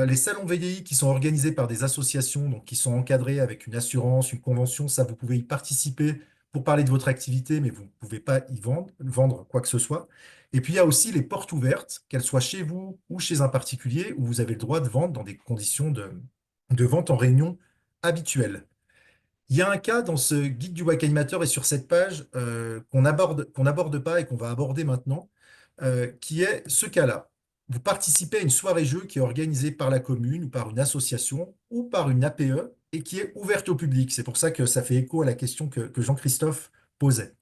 Les salons VDI qui sont organisés par des associations, donc qui sont encadrés avec une assurance, une convention, ça, vous pouvez y participer pour parler de votre activité, mais vous ne pouvez pas y vendre quoi que ce soit. Et puis, il y a aussi les portes ouvertes, qu'elles soient chez vous ou chez un particulier, où vous avez le droit de vendre dans des conditions de vente en réunion habituelles. Il y a un cas dans ce guide du WAC Animateur et sur cette page qu'on n'aborde pas et qu'on va aborder maintenant, qui est ce cas-là. Vous participez à une soirée-jeu qui est organisée par la commune ou par une association ou par une APE et qui est ouverte au public. C'est pour ça que ça fait écho à la question que Jean-Christophe posait.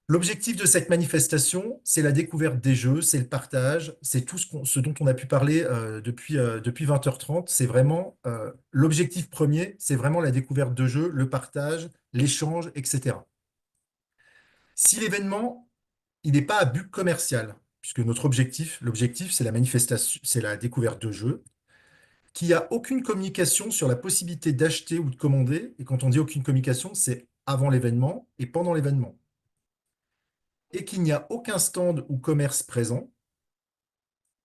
L'objectif de cette manifestation, c'est la découverte des jeux, c'est le partage, c'est tout ce dont on a pu parler depuis 20h30. C'est vraiment l'objectif premier, c'est vraiment la découverte de jeux, le partage, l'échange, etc. Si l'événement, il n'est pas à but commercial, puisque l'objectif, c'est la manifestation, c'est la découverte de jeux, qu'il n'y a aucune communication sur la possibilité d'acheter ou de commander, et quand on dit aucune communication, c'est avant l'événement et pendant l'événement, et qu'il n'y a aucun stand ou commerce présent,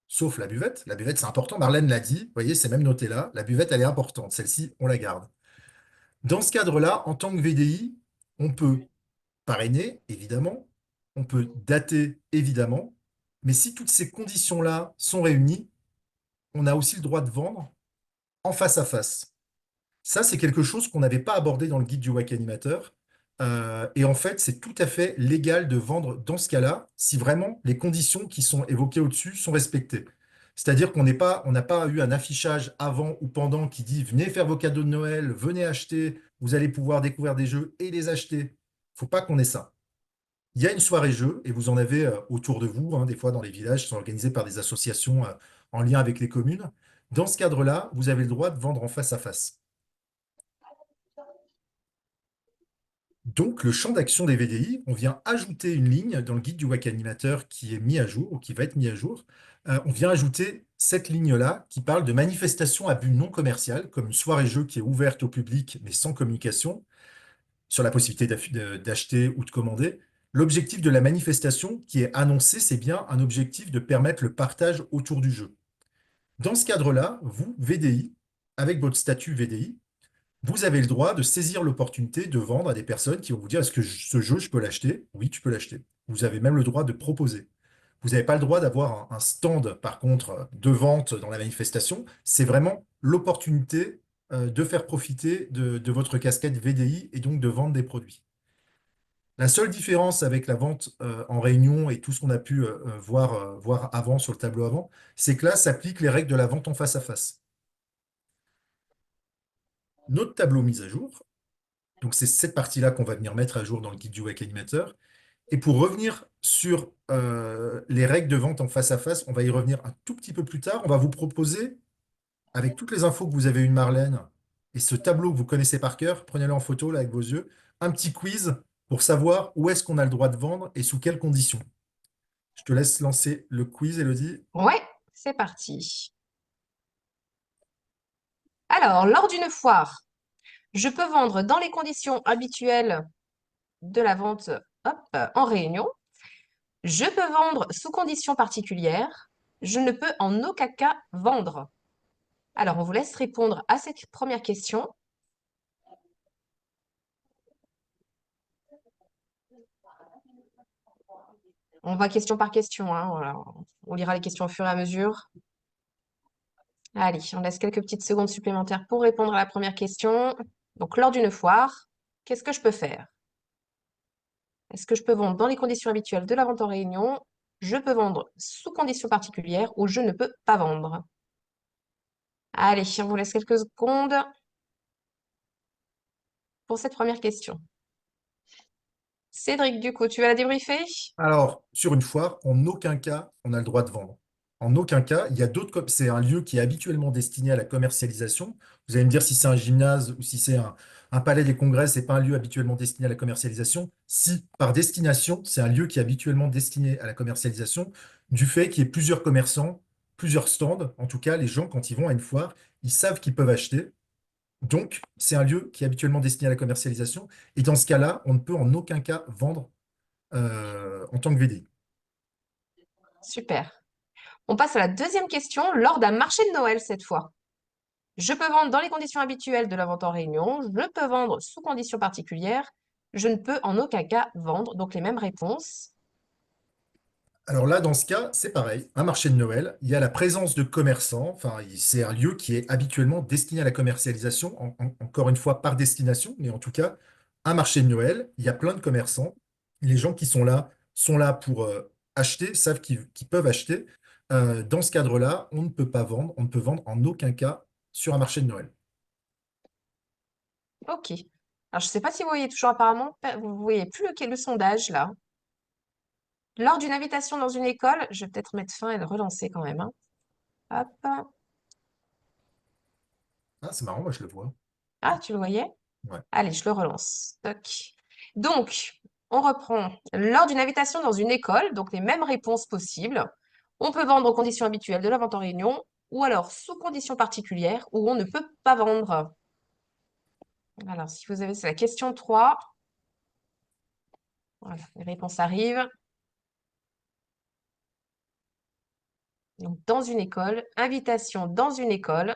sauf la buvette. La buvette, c'est important, Marlène l'a dit, vous voyez, c'est même noté là, la buvette, elle est importante, celle-ci, on la garde. Dans ce cadre-là, en tant que VDI, on peut parrainer, évidemment, on peut dater, évidemment, mais si toutes ces conditions-là sont réunies, on a aussi le droit de vendre en face à face. Ça, c'est quelque chose qu'on n'avait pas abordé dans le guide du WAC animateur. Et en fait, c'est tout à fait légal de vendre dans ce cas-là, si vraiment les conditions qui sont évoquées au-dessus sont respectées. C'est-à-dire on n'a pas eu un affichage avant ou pendant qui dit venez faire vos cadeaux de Noël, venez acheter, vous allez pouvoir découvrir des jeux et les acheter. Il ne faut pas qu'on ait ça. Il y a une soirée jeu et vous en avez autour de vous, hein, des fois dans les villages qui sont organisés par des associations en lien avec les communes. Dans ce cadre-là, vous avez le droit de vendre en face à face. Donc, le champ d'action des VDI, on vient ajouter une ligne dans le guide du WAC animateur qui est mis à jour ou qui va être mis à jour. On vient ajouter cette ligne-là qui parle de manifestations à but non commercial, comme une soirée-jeu qui est ouverte au public mais sans communication, sur la possibilité d'acheter ou de commander. L'objectif de la manifestation qui est annoncé, c'est bien un objectif de permettre le partage autour du jeu. Dans ce cadre-là, vous, VDI, avec votre statut VDI, vous avez le droit de saisir l'opportunité de vendre à des personnes qui vont vous dire, est-ce que ce jeu, je peux l'acheter? Oui, tu peux l'acheter. Vous avez même le droit de proposer. Vous n'avez pas le droit d'avoir un stand, par contre, de vente dans la manifestation. C'est vraiment l'opportunité de faire profiter de votre casquette VDI et donc de vendre des produits. La seule différence avec la vente en réunion et tout ce qu'on a pu voir avant sur le tableau avant, c'est que là s'appliquent les règles de la vente en face à face. Notre tableau mis à jour, donc c'est cette partie-là qu'on va venir mettre à jour dans le guide du WAC animateur. Et pour revenir sur les règles de vente en face à face, on va y revenir un tout petit peu plus tard. On va vous proposer, avec toutes les infos que vous avez eues de Marlène et ce tableau que vous connaissez par cœur, prenez-le en photo là avec vos yeux, un petit quiz pour savoir où est-ce qu'on a le droit de vendre et sous quelles conditions. Je te laisse lancer le quiz, Elodie. Ouais, c'est parti. Alors, lors d'une foire, je peux vendre dans les conditions habituelles de la vente en réunion. Je peux vendre sous conditions particulières. Je ne peux en aucun cas vendre. Alors, on vous laisse répondre à cette première question. On va question par question, hein, voilà. On lira les questions au fur et à mesure. Allez, on laisse quelques petites secondes supplémentaires pour répondre à la première question. Donc, lors d'une foire, qu'est-ce que je peux faire? Est-ce que je peux vendre dans les conditions habituelles de la vente en réunion? Je peux vendre sous conditions particulières ou je ne peux pas vendre. Allez, on vous laisse quelques secondes pour cette première question. Cédric, du coup, tu vas la débriefer? Alors, sur une foire, en aucun cas, on a le droit de vendre. En aucun cas, il y a d'autres, c'est un lieu qui est habituellement destiné à la commercialisation. Vous allez me dire si c'est un gymnase ou si c'est un palais des congrès, c'est pas un lieu habituellement destiné à la commercialisation. Si, par destination, c'est un lieu qui est habituellement destiné à la commercialisation, du fait qu'il y ait plusieurs commerçants, plusieurs stands. En tout cas, les gens, quand ils vont à une foire, ils savent qu'ils peuvent acheter. Donc, c'est un lieu qui est habituellement destiné à la commercialisation. Et dans ce cas-là, on ne peut en aucun cas vendre en tant que VDI. Super. On passe à la deuxième question, lors d'un marché de Noël cette fois. Je peux vendre dans les conditions habituelles de la vente en réunion, je peux vendre sous conditions particulières, je ne peux en aucun cas vendre. Donc les mêmes réponses. Alors là, dans ce cas, c'est pareil. Un marché de Noël, il y a la présence de commerçants. Enfin, c'est un lieu qui est habituellement destiné à la commercialisation, encore une fois par destination, mais en tout cas, un marché de Noël, il y a plein de commerçants. Les gens qui sont là pour acheter, savent qu'ils peuvent acheter. Dans ce cadre-là, on ne peut pas vendre, on ne peut vendre en aucun cas sur un marché de Noël. Ok. Alors je ne sais pas si vous voyez toujours apparemment, vous voyez plus le sondage là. Lors d'une invitation dans une école, je vais peut-être mettre fin et le relancer quand même, hein. Hop. Ah, c'est marrant, moi je le vois. Ah, tu le voyais? Ouais. Allez, je le relance. Toc. Donc, on reprend. Lors d'une invitation dans une école, donc les mêmes réponses possibles. On peut vendre aux conditions habituelles de la vente en réunion, ou alors sous conditions particulières, où on ne peut pas vendre. Alors, si vous avez, c'est la question 3. Voilà, les réponses arrivent. Donc, dans une école, invitation dans une école,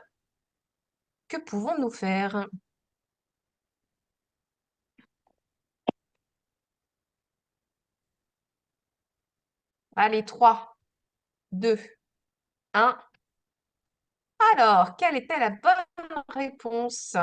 que pouvons-nous faire? Allez, 3, 2, 1. Alors, quelle était la bonne réponse?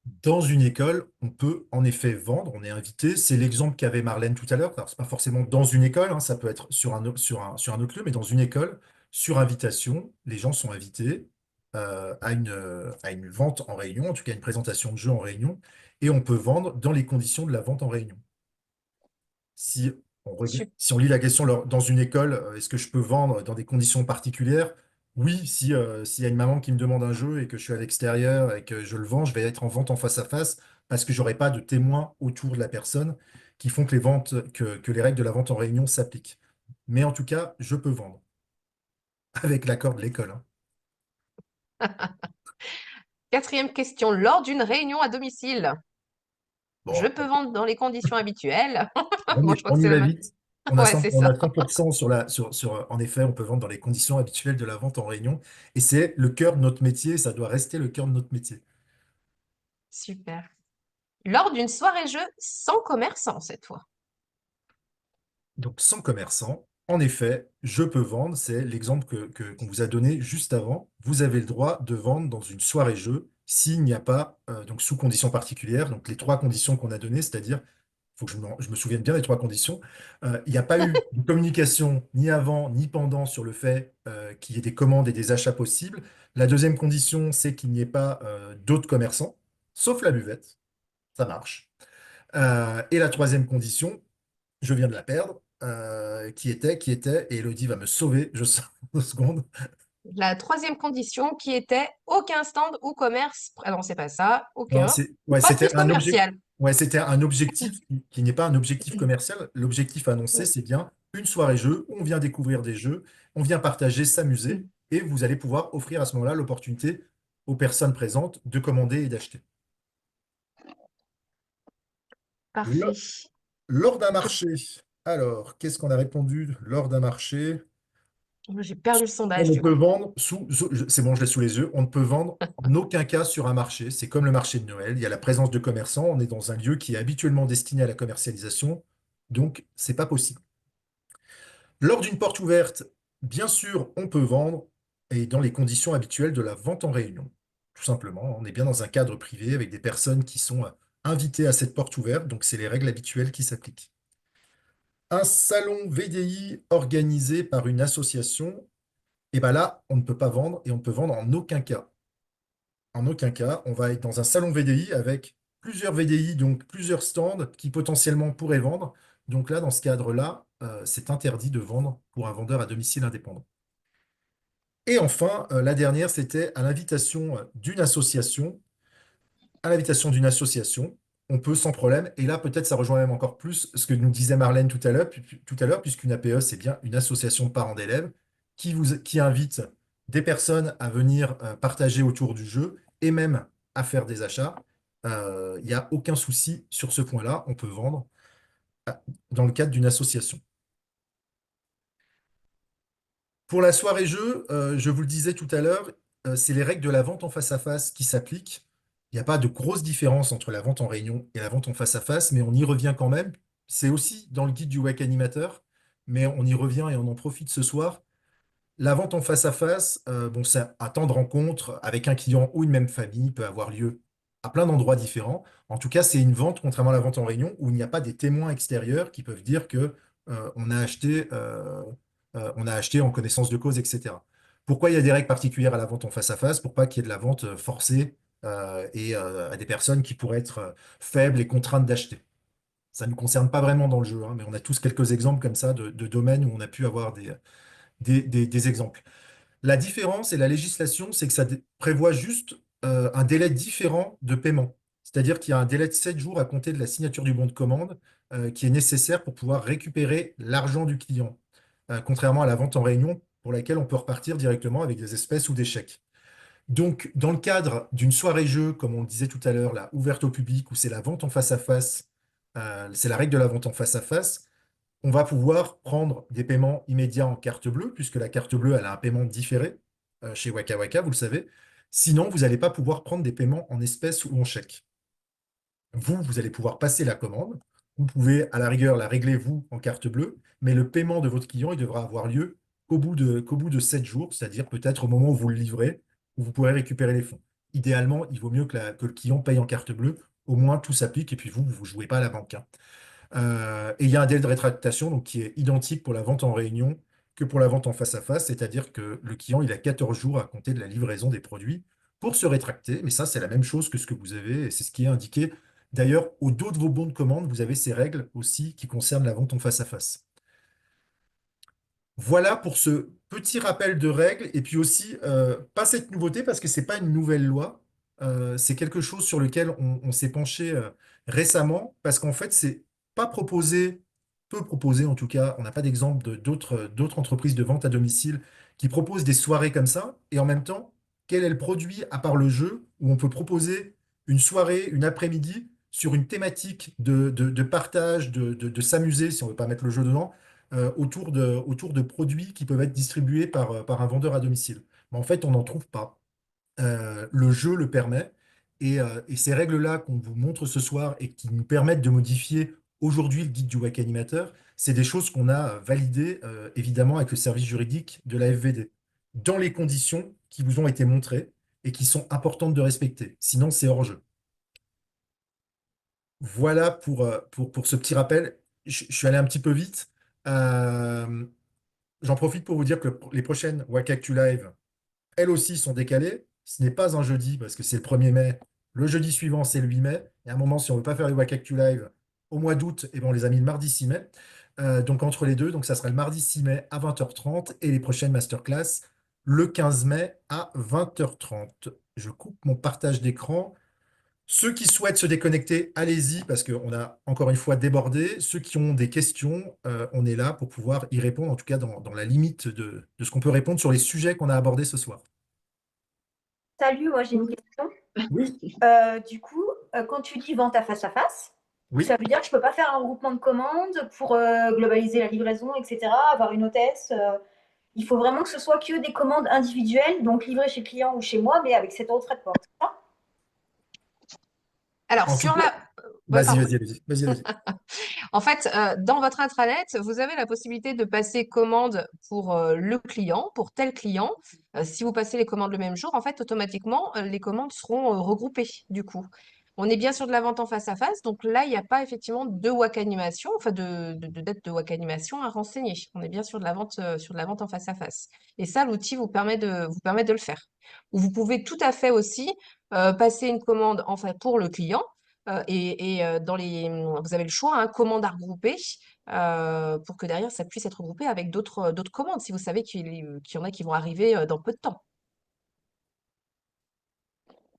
Dans une école, on peut en effet vendre, on est invité. C'est l'exemple qu'avait Marlène tout à l'heure. Alors, c'est pas forcément dans une école, hein, ça peut être sur un autre lieu, mais dans une école, sur invitation, les gens sont invités à une vente en réunion, en tout cas une présentation de jeu en réunion, et on peut vendre dans les conditions de la vente en réunion. Si si on lit la question dans une école, est-ce que je peux vendre dans des conditions particulières? Oui, s'il y a une maman qui me demande un jeu et que je suis à l'extérieur et que je le vends, je vais être en vente en face à face parce que j'aurai pas de témoins autour de la personne qui font que que les règles de la vente en réunion s'appliquent. Mais en tout cas, je peux vendre avec l'accord de l'école, hein. Quatrième question. Lors d'une réunion à domicile, je Bon, peux vendre dans les conditions habituelles. Bon, je crois que on y c'est la va même. vite. On a Ouais, c'est on a ça. 100% en effet, on peut vendre dans les conditions habituelles de la vente en réunion. Et c'est le cœur de notre métier, ça doit rester le cœur de notre métier. Super. Lors d'une soirée jeu sans commerçant cette fois. Donc, sans commerçant, en effet, je peux vendre. C'est l'exemple qu'on vous a donné juste avant. Vous avez le droit de vendre dans une soirée jeu s'il n'y a pas, donc sous conditions particulières, donc les trois conditions qu'on a données, c'est-à-dire, il faut que je me souvienne bien des trois conditions. Il n'y a pas eu de communication ni avant ni pendant sur le fait qu'il y ait des commandes et des achats possibles. La deuxième condition, c'est qu'il n'y ait pas d'autres commerçants, sauf la buvette. Ça marche. Et la troisième condition, je viens de la perdre, et Elodie va me sauver, je sens 2 secondes. La troisième condition qui était aucun stand ou commerce. Ah non, c'est pas ça. Non, Aucun. Pas de fiche commerciale. c'était un objectif qui n'est pas un objectif commercial. L'objectif annoncé, c'est bien une soirée jeu, on vient découvrir des jeux, on vient partager, s'amuser, et vous allez pouvoir offrir à ce moment-là l'opportunité aux personnes présentes de commander et d'acheter. Parfait. Lors d'un marché, alors, qu'est-ce qu'on a répondu lors d'un marché? J'ai perdu le On sondage ne du peut coup. vendre c'est bon, je l'ai sous les yeux. On ne peut vendre en aucun cas sur un marché. C'est comme le marché de Noël. Il y a la présence de commerçants. On est dans un lieu qui est habituellement destiné à la commercialisation. Donc, c'est pas possible. Lors d'une porte ouverte, bien sûr, on peut vendre et dans les conditions habituelles de la vente en réunion. Tout simplement, on est bien dans un cadre privé avec des personnes qui sont invitées à cette porte ouverte. Donc, c'est les règles habituelles qui s'appliquent. Un salon VDI organisé par une association, et bien là, on ne peut pas vendre et on ne peut vendre en aucun cas. En aucun cas, on va être dans un salon VDI avec plusieurs VDI, donc plusieurs stands qui potentiellement pourraient vendre. Donc là, dans ce cadre-là, c'est interdit de vendre pour un vendeur à domicile indépendant. Et enfin, la dernière, c'était à l'invitation d'une association. À l'invitation d'une association, on peut sans problème, et là peut-être ça rejoint même encore plus ce que nous disait Marlène tout à l'heure, puisqu'une APE, c'est bien une association de parents d'élèves qui invite des personnes à venir partager autour du jeu et même à faire des achats. Il n'y a aucun souci sur ce point-là, on peut vendre euh, dans le cadre d'une association. Pour la soirée jeu, je vous le disais tout à l'heure, c'est les règles de la vente en face à face qui s'appliquent. Il n'y a pas de grosse différence entre la vente en réunion et la vente en face à face, mais on y revient quand même. C'est aussi dans le guide du WAC Animateur, mais on y revient et on en profite ce soir. La vente en face à face, bon, c'est un temps de rencontre avec un client ou une même famille, peut avoir lieu à plein d'endroits différents. En tout cas, c'est une vente, contrairement à la vente en réunion, où il n'y a pas des témoins extérieurs qui peuvent dire que on a acheté en connaissance de cause, etc. Pourquoi il y a des règles particulières à la vente en face à face? Pour pas qu'il y ait de la vente forcée à des personnes qui pourraient être faibles et contraintes d'acheter. Ça ne nous concerne pas vraiment dans le jeu, hein, mais on a tous quelques exemples comme ça de domaines où on a pu avoir des exemples. La différence et la législation, c'est que ça prévoit juste un délai différent de paiement. C'est-à-dire qu'il y a un délai de 7 jours à compter de la signature du bon de commande qui est nécessaire pour pouvoir récupérer l'argent du client, contrairement à la vente en réunion pour laquelle on peut repartir directement avec des espèces ou des chèques. Donc, dans le cadre d'une soirée jeu, comme on le disait tout à l'heure, là, ouverte au public, où c'est la vente en face à face, c'est la règle de la vente en face à face, on va pouvoir prendre des paiements immédiats en carte bleue, puisque la carte bleue, elle a un paiement différé chez Waka Waka, vous le savez. Sinon, vous n'allez pas pouvoir prendre des paiements en espèces ou en chèque. Vous allez pouvoir passer la commande. Vous pouvez, à la rigueur, la régler vous en carte bleue, mais le paiement de votre client, il devra avoir lieu qu'au bout de 7 jours, c'est-à-dire peut-être au moment où vous le livrez, où vous pourrez récupérer les fonds. Idéalement, il vaut mieux que le client paye en carte bleue. Au moins, tout s'applique et puis vous ne jouez pas à la banque, hein. Et il y a un délai de rétractation donc, qui est identique pour la vente en réunion que pour la vente en face à face, c'est-à-dire que le client, il a 14 jours à compter de la livraison des produits pour se rétracter. Mais ça, c'est la même chose que ce que vous avez, et c'est ce qui est indiqué. D'ailleurs, au dos de vos bons de commande, vous avez ces règles aussi qui concernent la vente en face à face. Voilà pour ce petit rappel de règles. Et puis aussi, pas cette nouveauté parce que c'est pas une nouvelle loi. C'est quelque chose sur lequel on s'est penché récemment parce qu'en fait, c'est pas proposé, peu proposé en tout cas. On n'a pas d'exemple d'autres entreprises de vente à domicile qui proposent des soirées comme ça. Et en même temps, quel est le produit à part le jeu où on peut proposer une soirée, une après-midi sur une thématique de partage, de s'amuser, si on veut pas mettre le jeu dedans autour de produits qui peuvent être distribués par un vendeur à domicile. Mais en fait, on n'en trouve pas. Le jeu le permet. Et ces règles-là qu'on vous montre ce soir et qui nous permettent de modifier aujourd'hui le guide du WAC animateur, c'est des choses qu'on a validées évidemment avec le service juridique de la FVD, dans les conditions qui vous ont été montrées et qui sont importantes de respecter. Sinon, c'est hors jeu. Voilà pour ce petit rappel. Je suis allé un petit peu vite. Euh, J'en profite pour vous dire que les prochaines Wacactu Live, elles aussi, sont décalées. Ce n'est pas un jeudi parce que c'est le 1er mai. Le jeudi suivant, c'est le 8 mai. Et à un moment, si on ne veut pas faire les Wacactu Live au mois d'août, eh ben, on les a mis le mardi 6 mai. Donc entre les deux, donc ça sera le mardi 6 mai à 20h30 et les prochaines masterclass le 15 mai à 20h30. Je coupe mon partage d'écran. Ceux qui souhaitent se déconnecter, allez-y, parce qu'on a encore une fois débordé. Ceux qui ont des questions, on est là pour pouvoir y répondre, en tout cas dans la limite de ce qu'on peut répondre sur les sujets qu'on a abordés ce soir. Salut, moi j'ai une question. Oui, Du coup, quand tu dis vente à face, oui. ça veut dire que je ne peux pas faire un regroupement de commandes pour globaliser la livraison, etc., avoir une hôtesse. Il faut vraiment que ce soit que des commandes individuelles, donc livrées chez le client ou chez moi, mais avec 7 € de frais de port. C'est ça? Alors, En tout sur cas, la... Ouais, vas-y, pardon. vas-y, vas-y, vas-y, vas-y. En fait, dans votre intranet, vous avez la possibilité de passer commande pour le client, pour tel client. Si vous passez les commandes le même jour, en fait, automatiquement, les commandes seront regroupées, du coup. On est bien sur de la vente en face à face, donc là, il n'y a pas effectivement de WAC animation, enfin de date de WAC animation à renseigner. On est bien sur de la vente en face à face. Et ça, l'outil vous permet de le faire. Ou vous pouvez tout à fait aussi passer une commande enfin, pour le client vous avez le choix, hein, commandes à regrouper pour que derrière ça puisse être regroupé avec d'autres commandes si vous savez qu'il y en a qui vont arriver dans peu de temps.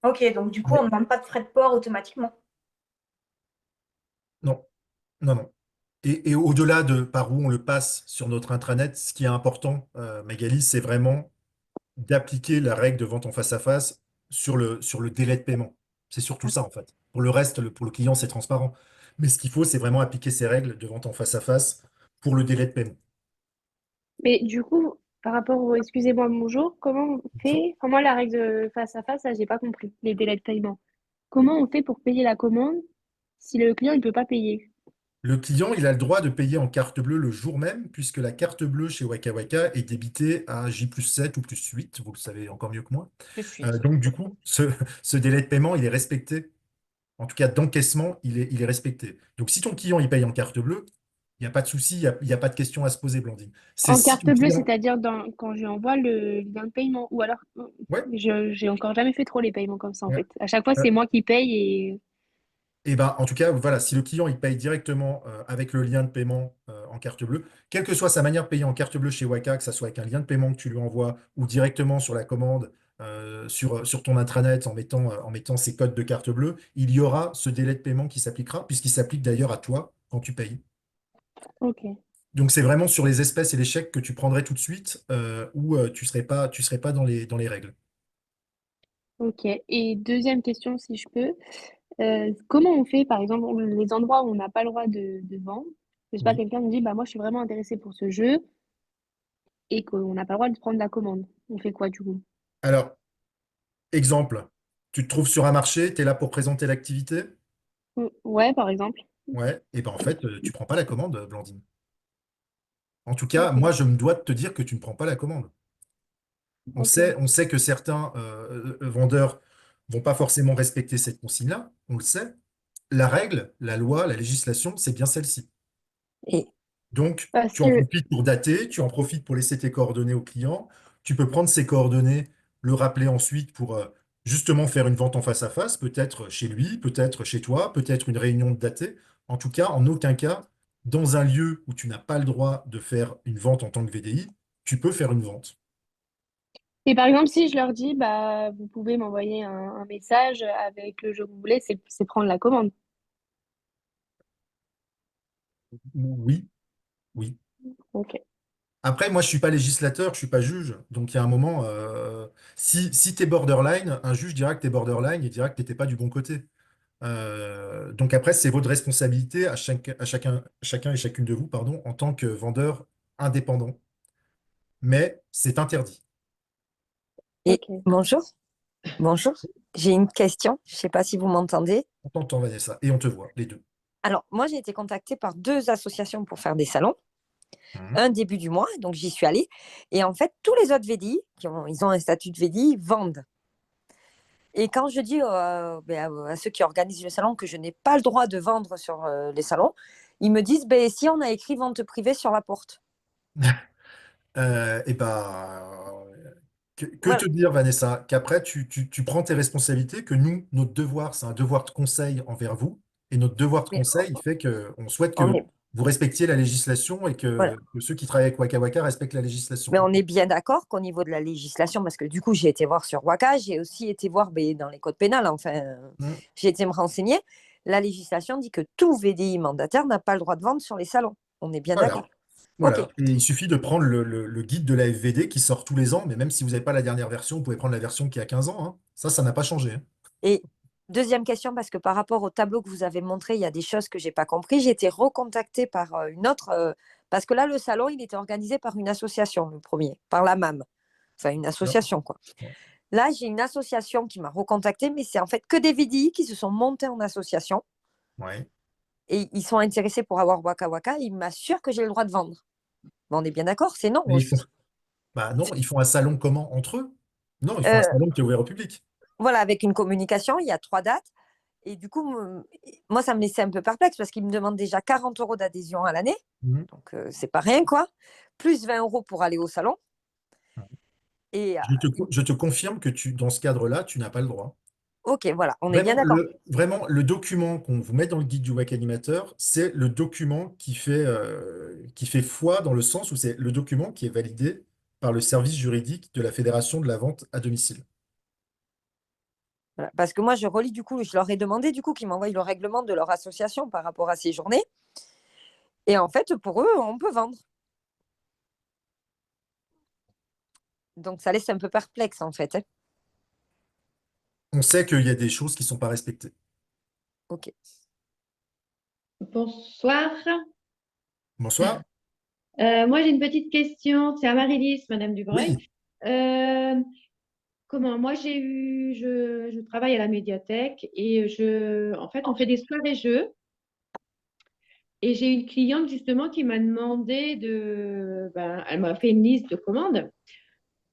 Ok, donc du coup, Mais on ne demande pas de frais de port automatiquement. non, non, non. Et au-delà de par où on le passe sur notre intranet, ce qui est important, Magali, c'est vraiment d'appliquer la règle de vente en face à face sur le délai de paiement. C'est surtout ça, en fait. Pour le reste, pour le client, c'est transparent. Mais ce qu'il faut, c'est vraiment appliquer ces règles de vente en face à face pour le délai de paiement. Mais du coup, par rapport au excusez-moi, bonjour, comment on fait? Enfin, moi, la règle de face à face, ça, j'ai pas compris, les délais de paiement. Comment on fait pour payer la commande si le client ne peut pas payer? Le client, il a le droit de payer en carte bleue le jour même, puisque la carte bleue chez Waka Waka est débitée à J+7 ou +8, vous le savez encore mieux que moi. Tout de suite. Donc, du coup, ce délai de paiement, il est respecté. En tout cas, d'encaissement, il est respecté. Donc, si ton client, il paye en carte bleue, il n'y a pas de souci, il y a pas de question à se poser, Blandine. C'est En si carte ton bleue, client... c'est-à-dire quand je lui envoie le lien de paiement. Ou alors, Ouais, j'ai encore jamais fait trop les paiements comme ça, en ouais. fait. À chaque fois, Euh, c'est moi qui paye et... Et ben, en tout cas, voilà, si le client il paye directement avec le lien de paiement en carte bleue, quelle que soit sa manière de payer en carte bleue chez Waka, que ce soit avec un lien de paiement que tu lui envoies ou directement sur la commande sur ton intranet en mettant ses codes de carte bleue, il y aura ce délai de paiement qui s'appliquera, puisqu'il s'applique d'ailleurs à toi quand tu payes. Ok, Donc c'est vraiment sur les espèces et les chèques que tu prendrais tout de suite où tu serais pas dans les règles. ok. Et deuxième question, si je peux. Comment on fait, par exemple, les endroits où on n'a pas le droit de vendre? Je sais pas, Oui. quelqu'un me dit, bah moi je suis vraiment intéressé pour ce jeu et qu'on n'a pas le droit de prendre la commande. On fait quoi du coup? Alors, exemple, tu te trouves sur un marché, tu es là pour présenter l'activité. Ouais, par exemple. Ouais, et ben en fait, tu prends pas la commande, Blandine. En tout cas, Ok, moi, je me dois de te dire que tu ne prends pas la commande. ok, On sait que certains vendeurs vont pas forcément respecter cette consigne-là, on le sait. La règle, la loi, la législation, c'est bien celle-ci. Et Donc, Parce tu en que, profites pour dater, tu en profites pour laisser tes coordonnées au client. Tu peux prendre ses coordonnées, le rappeler ensuite pour justement faire une vente en face à face, peut-être chez lui, peut-être chez toi, peut-être une réunion de daté. En tout cas, en aucun cas, dans un lieu où tu n'as pas le droit de faire une vente en tant que VDI, tu peux faire une vente. et par exemple, si je leur dis, bah, vous pouvez m'envoyer un message avec le jeu que vous voulez, c'est prendre la commande. Oui, oui. Ok. Après, moi, je suis pas législateur, je suis pas juge. Donc, il y a un moment, si tu es borderline, un juge dira que tu es borderline et dira que tu n'étais pas du bon côté. Donc après, c'est votre responsabilité chacun et chacune de vous, pardon, en tant que vendeur indépendant. Mais c'est interdit. Et Ok. bonjour, bonjour. J'ai une question. Je ne sais pas si vous m'entendez. On t'entend, Vanessa, et on te voit, les deux. Alors, moi, j'ai été contactée par 2 associations pour faire des salons. Mhm. Un début du mois, donc j'y suis allée. Et en fait, tous les autres VDI, ils ont un statut de VDI, vendent. Et quand je dis à ceux qui organisent le salon que je n'ai pas le droit de vendre sur les salons, ils me disent, ben, si on a écrit vente privée sur la porte. Et ben, que Voilà. te dire, Vanessa, qu'après, tu prends tes responsabilités, que nous, notre devoir, c'est un devoir de conseil envers vous. Et notre devoir de Mais conseil, il fait qu'on souhaite on que est, vous respectiez la législation et voilà. que ceux qui travaillent avec Waka Waka respectent la législation. Mais on est bien d'accord qu'au niveau de la législation, parce que du coup, j'ai été voir sur Waka, j'ai aussi été voir dans les codes pénals, enfin, Mhm. j'ai été me renseigner. La législation dit que tout VDI mandataire n'a pas le droit de vendre sur les salons. On est bien Voilà. d'accord. OK. Voilà. Et il suffit de prendre le guide de la FVD qui sort tous les ans, mais même si vous n'avez pas la dernière version, vous pouvez prendre la version qui a 15 ans, hein. Ça n'a pas changé, hein. Et deuxième question, parce que par rapport au tableau que vous avez montré, il y a des choses que je n'ai pas compris. J'ai été recontactée par une autre, parce que là, le salon, il était organisé par une association, le premier, par la MAM. Enfin, une Non. association, quoi. Non. Là, j'ai une association qui m'a recontactée, mais c'est en fait que des VDI qui se sont montés en association Ouais. et ils sont intéressés pour avoir Waka Waka. Ils m'assurent que j'ai le droit de vendre. Mais on est bien d'accord, c'est non Mais aussi. bah non, ils font un salon comment entre eux? Non, ils font un Euh, salon qui est ouvert au public. voilà, avec une communication, il y a 3 dates. Et du coup, moi, ça me laissait un peu perplexe parce qu'ils me demandent déjà 40 euros d'adhésion à l'année. Mhm. Donc, c'est pas rien, quoi. Plus 20 euros pour aller au salon. Et Je te confirme que dans ce cadre-là, tu n'as pas le droit. OK, voilà, on est bien Vraiment, d'accord. vraiment, le document qu'on vous met dans le guide du WAC animateur, c'est le document qui fait foi dans le sens où c'est le document qui est validé par le service juridique de la Fédération de la vente à domicile. Voilà. Parce que moi, je relis, du coup, je leur ai demandé, du coup, qu'ils m'envoient le règlement de leur association par rapport à ces journées. Et en fait, pour eux, on peut vendre. Donc, ça laisse un peu perplexe, en fait, hein. On sait qu'il y a des choses qui ne sont pas respectées. OK. Bonsoir. Bonsoir. Moi, j'ai une petite question. C'est Amaryllis, Madame Dubreuil. Oui. Moi, je travaille à la médiathèque et en fait, on fait des soirées-jeux. Et j'ai une cliente justement qui m'a demandé elle m'a fait une liste de commandes.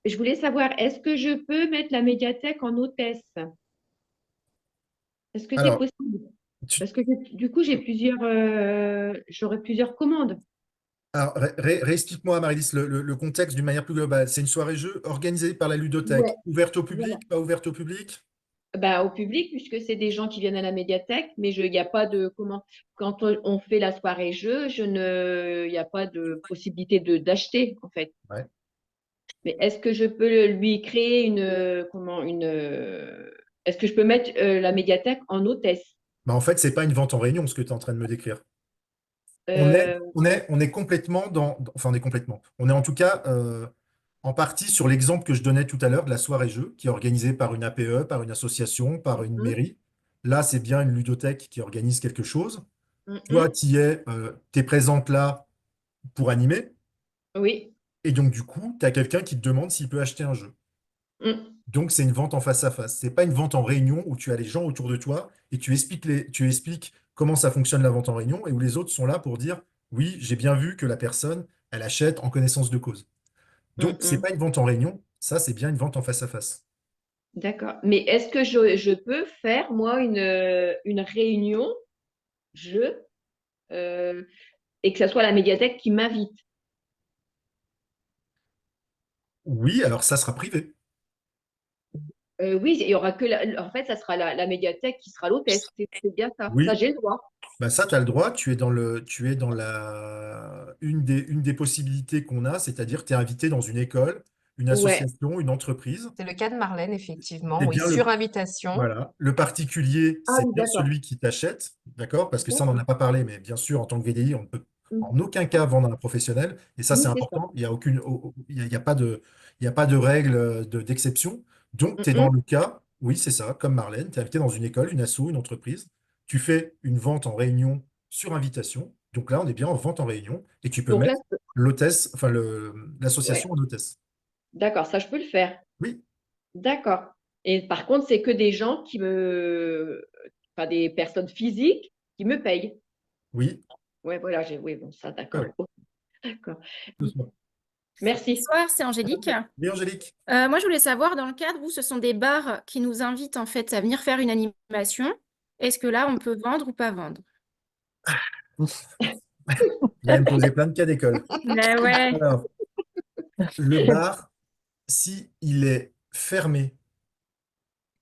Je voulais savoir, est-ce que je peux mettre la médiathèque en hôtesse? Est-ce que c'est Alors, possible? tu- Parce que du coup, j'aurai plusieurs commandes. alors, réexplique-moi, Marie-Lys, le contexte d'une manière plus globale. C'est une soirée-jeu organisée par la ludothèque, Ouais, ouverte au voilà. public, pas ouverte au public? Bah, au public, puisque c'est des gens qui viennent à la médiathèque, mais il n'y a pas quand on fait la soirée jeu, il n'y a pas de possibilité d'acheter, en fait. Ouais. Mais est-ce que je peux lui créer est-ce que je peux mettre la médiathèque en hôtesse? Bah, en fait, c'est pas une vente en réunion, ce que tu es en train de me décrire. Euh, On est complètement enfin, on est complètement. On est en tout cas en partie sur l'exemple que je donnais tout à l'heure de la soirée jeu, qui est organisée par une APE, par une association, par une hum, mairie. Là, c'est bien une ludothèque qui organise quelque chose. Toi, hum. tu es présente là pour animer, Oui. et donc du coup, tu as quelqu'un qui te demande s'il peut acheter un jeu. Hum, Donc, c'est une vente en face à face. C'est pas une vente en réunion où tu as les gens autour de toi et tu expliques comment ça fonctionne la vente en réunion et où les autres sont là pour dire, oui, j'ai bien vu que la personne, elle achète en connaissance de cause. Donc, c'est hum. pas une vente en réunion, ça, c'est bien une vente en face à face. D'accord. Mais est-ce que je peux faire, moi, une réunion jeu? et que ce soit la médiathèque qui m'invite. Oui, alors ça sera privé. Oui, il y aura que en fait, ça sera la médiathèque qui sera l'hôtesse. C'est bien ça. Ça, Oui, j'ai le droit. bah ça, tu as le droit, tu es dans une des possibilités qu'on a, c'est-à-dire tu es invité dans une école, une Ouais. association, une entreprise. C'est le cas de Marlène, effectivement, C'est oui, bien sur invitation. voilà. Le particulier, Ah c'est oui, bien d'accord. celui qui t'achète, d'accord? Parce que ça, on n'en D'accord. a pas parlé, mais bien sûr, en tant que VDI, on ne peut Mm. en aucun cas vendre à un professionnel. Et ça, c'est Oui, c'est ça. important. Il y a aucune, il y a pas il y a pas de règle d'exception. Donc, tu es dans Mm. le cas, oui, c'est ça, comme Marlène, tu es invité dans une école, une asso, une entreprise. Tu fais une vente en réunion sur invitation. Donc là, on est bien en vente en réunion et tu peux Donc là, mettre l'hôtesse, enfin ouais. l'association en hôtesse. D'accord, ça, je peux le faire. Oui, D'accord. Et par contre, c'est que des gens enfin, des personnes physiques qui me payent. oui, Ouais, voilà, oui, bon, ça, oui, d'accord. oui. Oh, d'accord. Doucement. Merci. Bonsoir, c'est Angélique. Oui, Angélique. Moi, je voulais savoir, dans le cadre où ce sont des bars qui nous invitent en fait à venir faire une animation, est-ce que là, on peut vendre ou pas vendre? Là, elle me posait plein de cas d'école. Mais ouais. Alors, le bar, si il est fermé,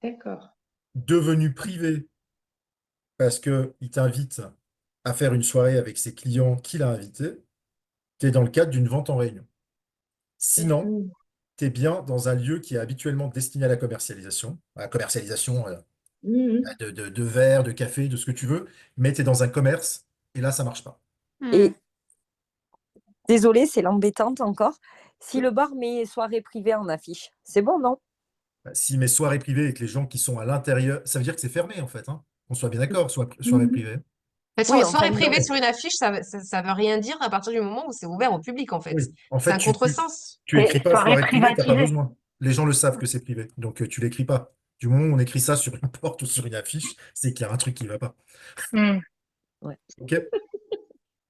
D'accord. devenu privé, parce qu'il t'invite à faire une soirée avec ses clients qu'il a invités, tu es dans le cadre d'une vente en réunion. Sinon, Mm. tu es bien dans un lieu qui est habituellement destiné à la commercialisation Mm. de verre, de café, de ce que tu veux, mais tu es dans un commerce, et là, ça marche pas. Et Hmm. désolée, c'est l'embêtante encore. Si le bar met soirée privée en affiche, c'est bon, non? Bah, si mes soirées privées et que les gens qui sont à l'intérieur, ça veut dire que c'est fermé, en fait, hein. On soit bien d'accord, soirée Mm. privée. En fait, Oui, soirée enfin, privée sur une affiche, ça veut rien dire à partir du moment où c'est ouvert au public, en fait. Oui, en C'est fait, un contresens. tu écris C'est pas soirée soirée privée, t'as pas privatisée. besoin. Les gens le savent que c'est privé, donc tu l'écris pas. Du moment où on écrit ça sur une porte ou sur une affiche, c'est qu'il y a un truc qui va pas. Hmm. ouais. Ok?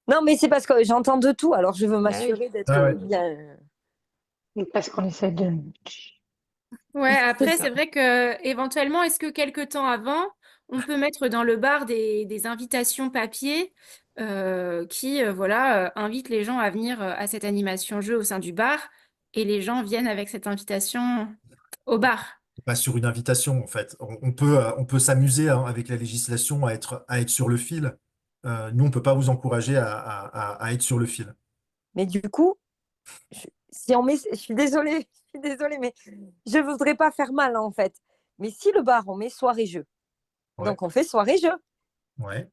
Non, mais c'est parce que j'entends de tout, alors je veux Ah oui. m'assurer d'être Ah ouais. bien. Parce qu'on essaie de... Ouais, C'est après, ça. c'est vrai que éventuellement, est-ce que quelque temps avant, on peut mettre dans le bar des invitations papier qui voilà, invitent les gens à venir à cette animation jeu au sein du bar et les gens viennent avec cette invitation au bar. Pas sur une invitation, en fait. On peut s'amuser hein, avec la législation à être sur le fil. Nous, on peut pas vous encourager à être sur le fil. Mais du coup, si on met, je suis désolée, mais je voudrais pas faire mal en fait. Mais si le bar, on met soirée-jeu, Ouais, donc on fait soirée-jeu. ouais.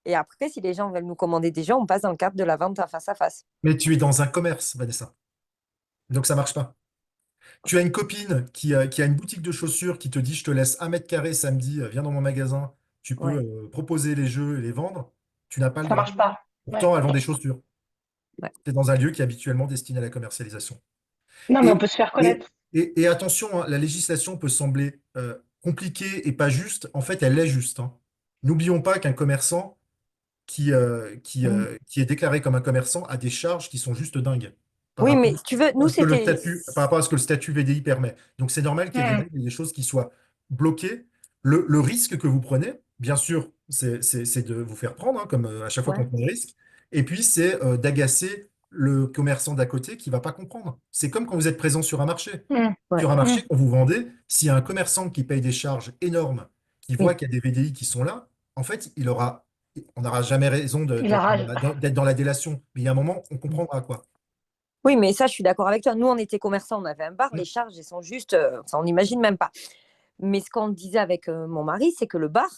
Et après, si les gens veulent nous commander des jeux, on passe dans le cadre de la vente à face à face. Mais tu es dans un commerce, Vanessa. Donc ça marche pas. Tu as une copine qui a une boutique de chaussures qui te dit, je te laisse 1 mètre carré samedi, viens dans mon magasin, tu peux Ouais, proposer les jeux et les vendre. Tu n'as pas le Ça droit. marche pas. Ouais. Pourtant, elle vend des chaussures. ouais. Tu es dans un lieu qui est habituellement destiné à la commercialisation. Non, mais on Et, peut se faire et, connaître. et attention, hein, la législation peut sembler compliquée et pas juste. En fait, elle l'est juste, hein. N'oublions pas qu'un commerçant Hmm. qui est déclaré comme un commerçant a des charges qui sont juste dingues par Oui, rapport mais si tu veux, nous, c'était. par rapport à ce que le statut VDI permet. Donc, c'est normal qu'il y ait des Hmm. règles et des choses qui soient bloquées. Le risque que vous prenez, bien sûr, c'est de vous faire prendre, hein, comme à chaque fois qu'on Ouais. prend des risques. Et puis, c'est d'agacer le commerçant d'à côté qui va pas comprendre. C'est comme quand vous êtes présent sur un marché. Hmm. Ouais. Sur un Hmm. marché, quand vous vendez, s'il y a un commerçant qui paye des charges énormes, qui Oui. voit qu'il y a des VDI qui sont là, en fait, on n'aura jamais raison Il a rage. d'être dans la délation. Mais il y a un moment, on comprendra quoi. Oui, mais ça, je suis d'accord avec toi. Nous, on était commerçants, on avait un bar, les Mm. charges, elles sont juste. Enfin, on n'imagine même pas. Mais ce qu'on disait avec mon mari, c'est que le bar,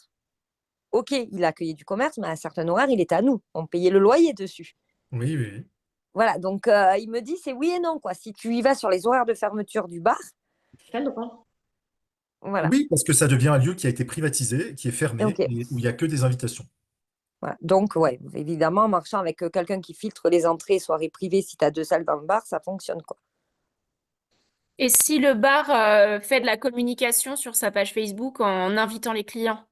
OK, il accueillait du commerce, mais à un certain horaire, il était à nous. On payait le loyer dessus. Oui, oui, oui. Voilà, donc il me dit, c'est oui et non, quoi. Si tu y vas sur les horaires de fermeture du bar, T'as le droit. voilà. Oui, parce que ça devient un lieu qui a été privatisé, qui est fermé OK. et où il n'y a que des invitations. Voilà. Donc, ouais, évidemment, en marchant avec quelqu'un qui filtre les entrées, soirée privée, si tu as 2 salles dans le bar, ça fonctionne, quoi. Et si le bar fait de la communication sur sa page Facebook en invitant les clients,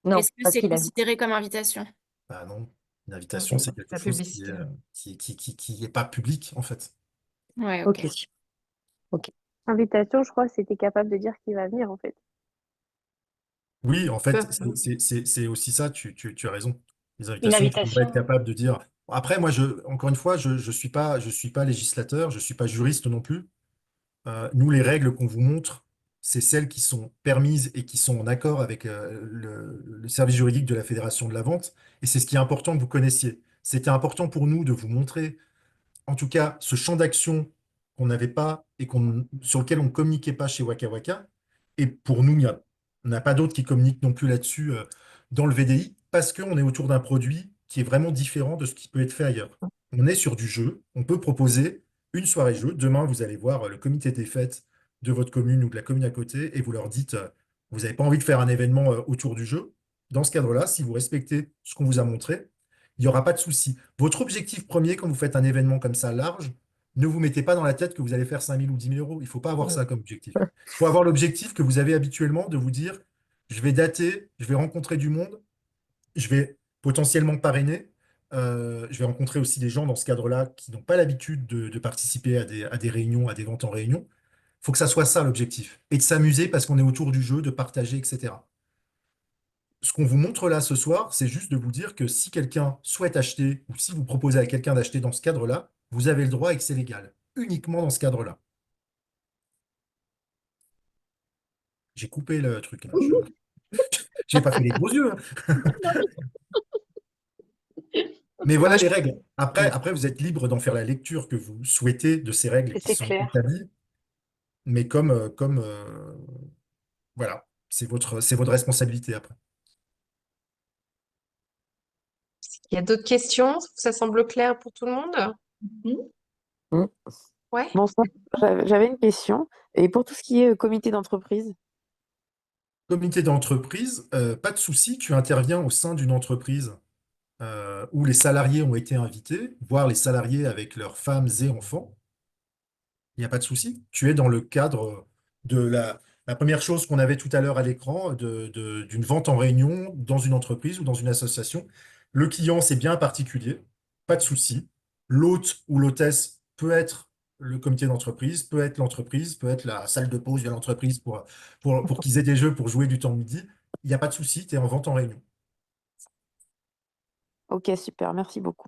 Non, est-ce que parce c'est qu'il invite. considéré comme invitation? Ah non, une invitation, OK. c'est quelque La chose publicité. qui est pas public, en fait. Ouais, OK. ok. OK. Invitation, je crois que c'était capable de dire qu'il va venir, en fait. Oui, en fait, Peu. c'est aussi ça, tu as raison. Les Une invitations, tu devrais être invitation. capable de dire, Après, moi, encore une fois, je ne suis pas législateur, je ne suis pas juriste non plus. Nous, les règles qu'on vous montre, c'est celles qui sont permises et qui sont en accord avec le service juridique de la Fédération de la vente. Et c'est ce qui est important que vous connaissiez. C'était important pour nous de vous montrer, en tout cas, ce champ d'action qu'on n'avait pas et sur lequel on ne communiquait pas chez Waka Waka. Et pour nous, on n'a pas d'autres qui communiquent non plus là-dessus dans le VDI, parce qu'on est autour d'un produit qui est vraiment différent de ce qui peut être fait ailleurs. On est sur du jeu, on peut proposer une soirée jeu. Demain, vous allez voir le comité des fêtes de votre commune ou de la commune à côté et vous leur dites, vous n'avez pas envie de faire un événement autour du jeu. Dans ce cadre-là, si vous respectez ce qu'on vous a montré, il n'y aura pas de souci. Votre objectif premier, quand vous faites un événement comme ça large, ne vous mettez pas dans la tête que vous allez faire 5 000 ou 10 000 euros. Il ne faut pas avoir ça comme objectif. Il faut avoir l'objectif que vous avez habituellement de vous dire, je vais dater, je vais rencontrer du monde, je vais potentiellement parrainer. Je vais rencontrer aussi des gens dans ce cadre-là qui n'ont pas l'habitude de participer à des réunions, à des ventes en réunion. Il faut que ça soit ça l'objectif. Et de s'amuser parce qu'on est autour du jeu, de partager, etc. Ce qu'on vous montre là ce soir, c'est juste de vous dire que si quelqu'un souhaite acheter ou si vous proposez à quelqu'un d'acheter dans ce cadre-là, vous avez le droit et que c'est légal. Uniquement dans ce cadre-là. J'ai coupé le truc là. Je n'ai pas fait les gros yeux, hein. Mais voilà les règles. Après, vous êtes libre d'en faire la lecture que vous souhaitez de ces règles qui C'était sont clair. établies. Mais voilà, c'est votre responsabilité après. Il y a d'autres questions? Ça semble clair pour tout le monde? Mm. Ouais. Bonsoir, j'avais une question. Et pour tout ce qui est comité d'entreprise, Comité d'entreprise, pas de souci, tu interviens au sein d'une entreprise où les salariés ont été invités, voire les salariés avec leurs femmes et enfants. Il n'y a pas de souci. Tu es dans le cadre de la première chose qu'on avait tout à l'heure à l'écran, d'une vente en réunion dans une entreprise ou dans une association. Le client, c'est bien un particulier, pas de souci. L'hôte ou l'hôtesse peut être le comité d'entreprise, peut être l'entreprise, peut être la salle de pause de l'entreprise pour qu'ils aient des jeux pour jouer du temps de midi. Il n'y a pas de souci, tu es en vente en réunion. ok, super, merci beaucoup.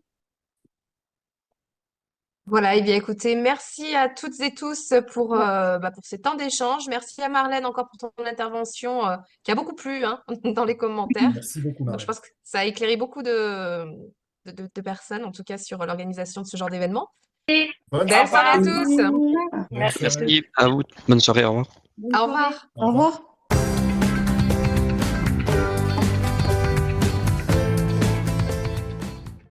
Voilà, et bien écoutez, merci à toutes et tous pour ces temps d'échange. Merci à Marlène encore pour ton intervention qui a beaucoup plu hein, dans les commentaires. Merci beaucoup, Donc, je Marlène. pense que ça a éclairé beaucoup de personnes, en tout cas sur l'organisation de ce genre d'événement. Belle soirée à tous. Bonne Merci. soirée. Merci à vous. Bonne soirée, au revoir. Au revoir. Au revoir.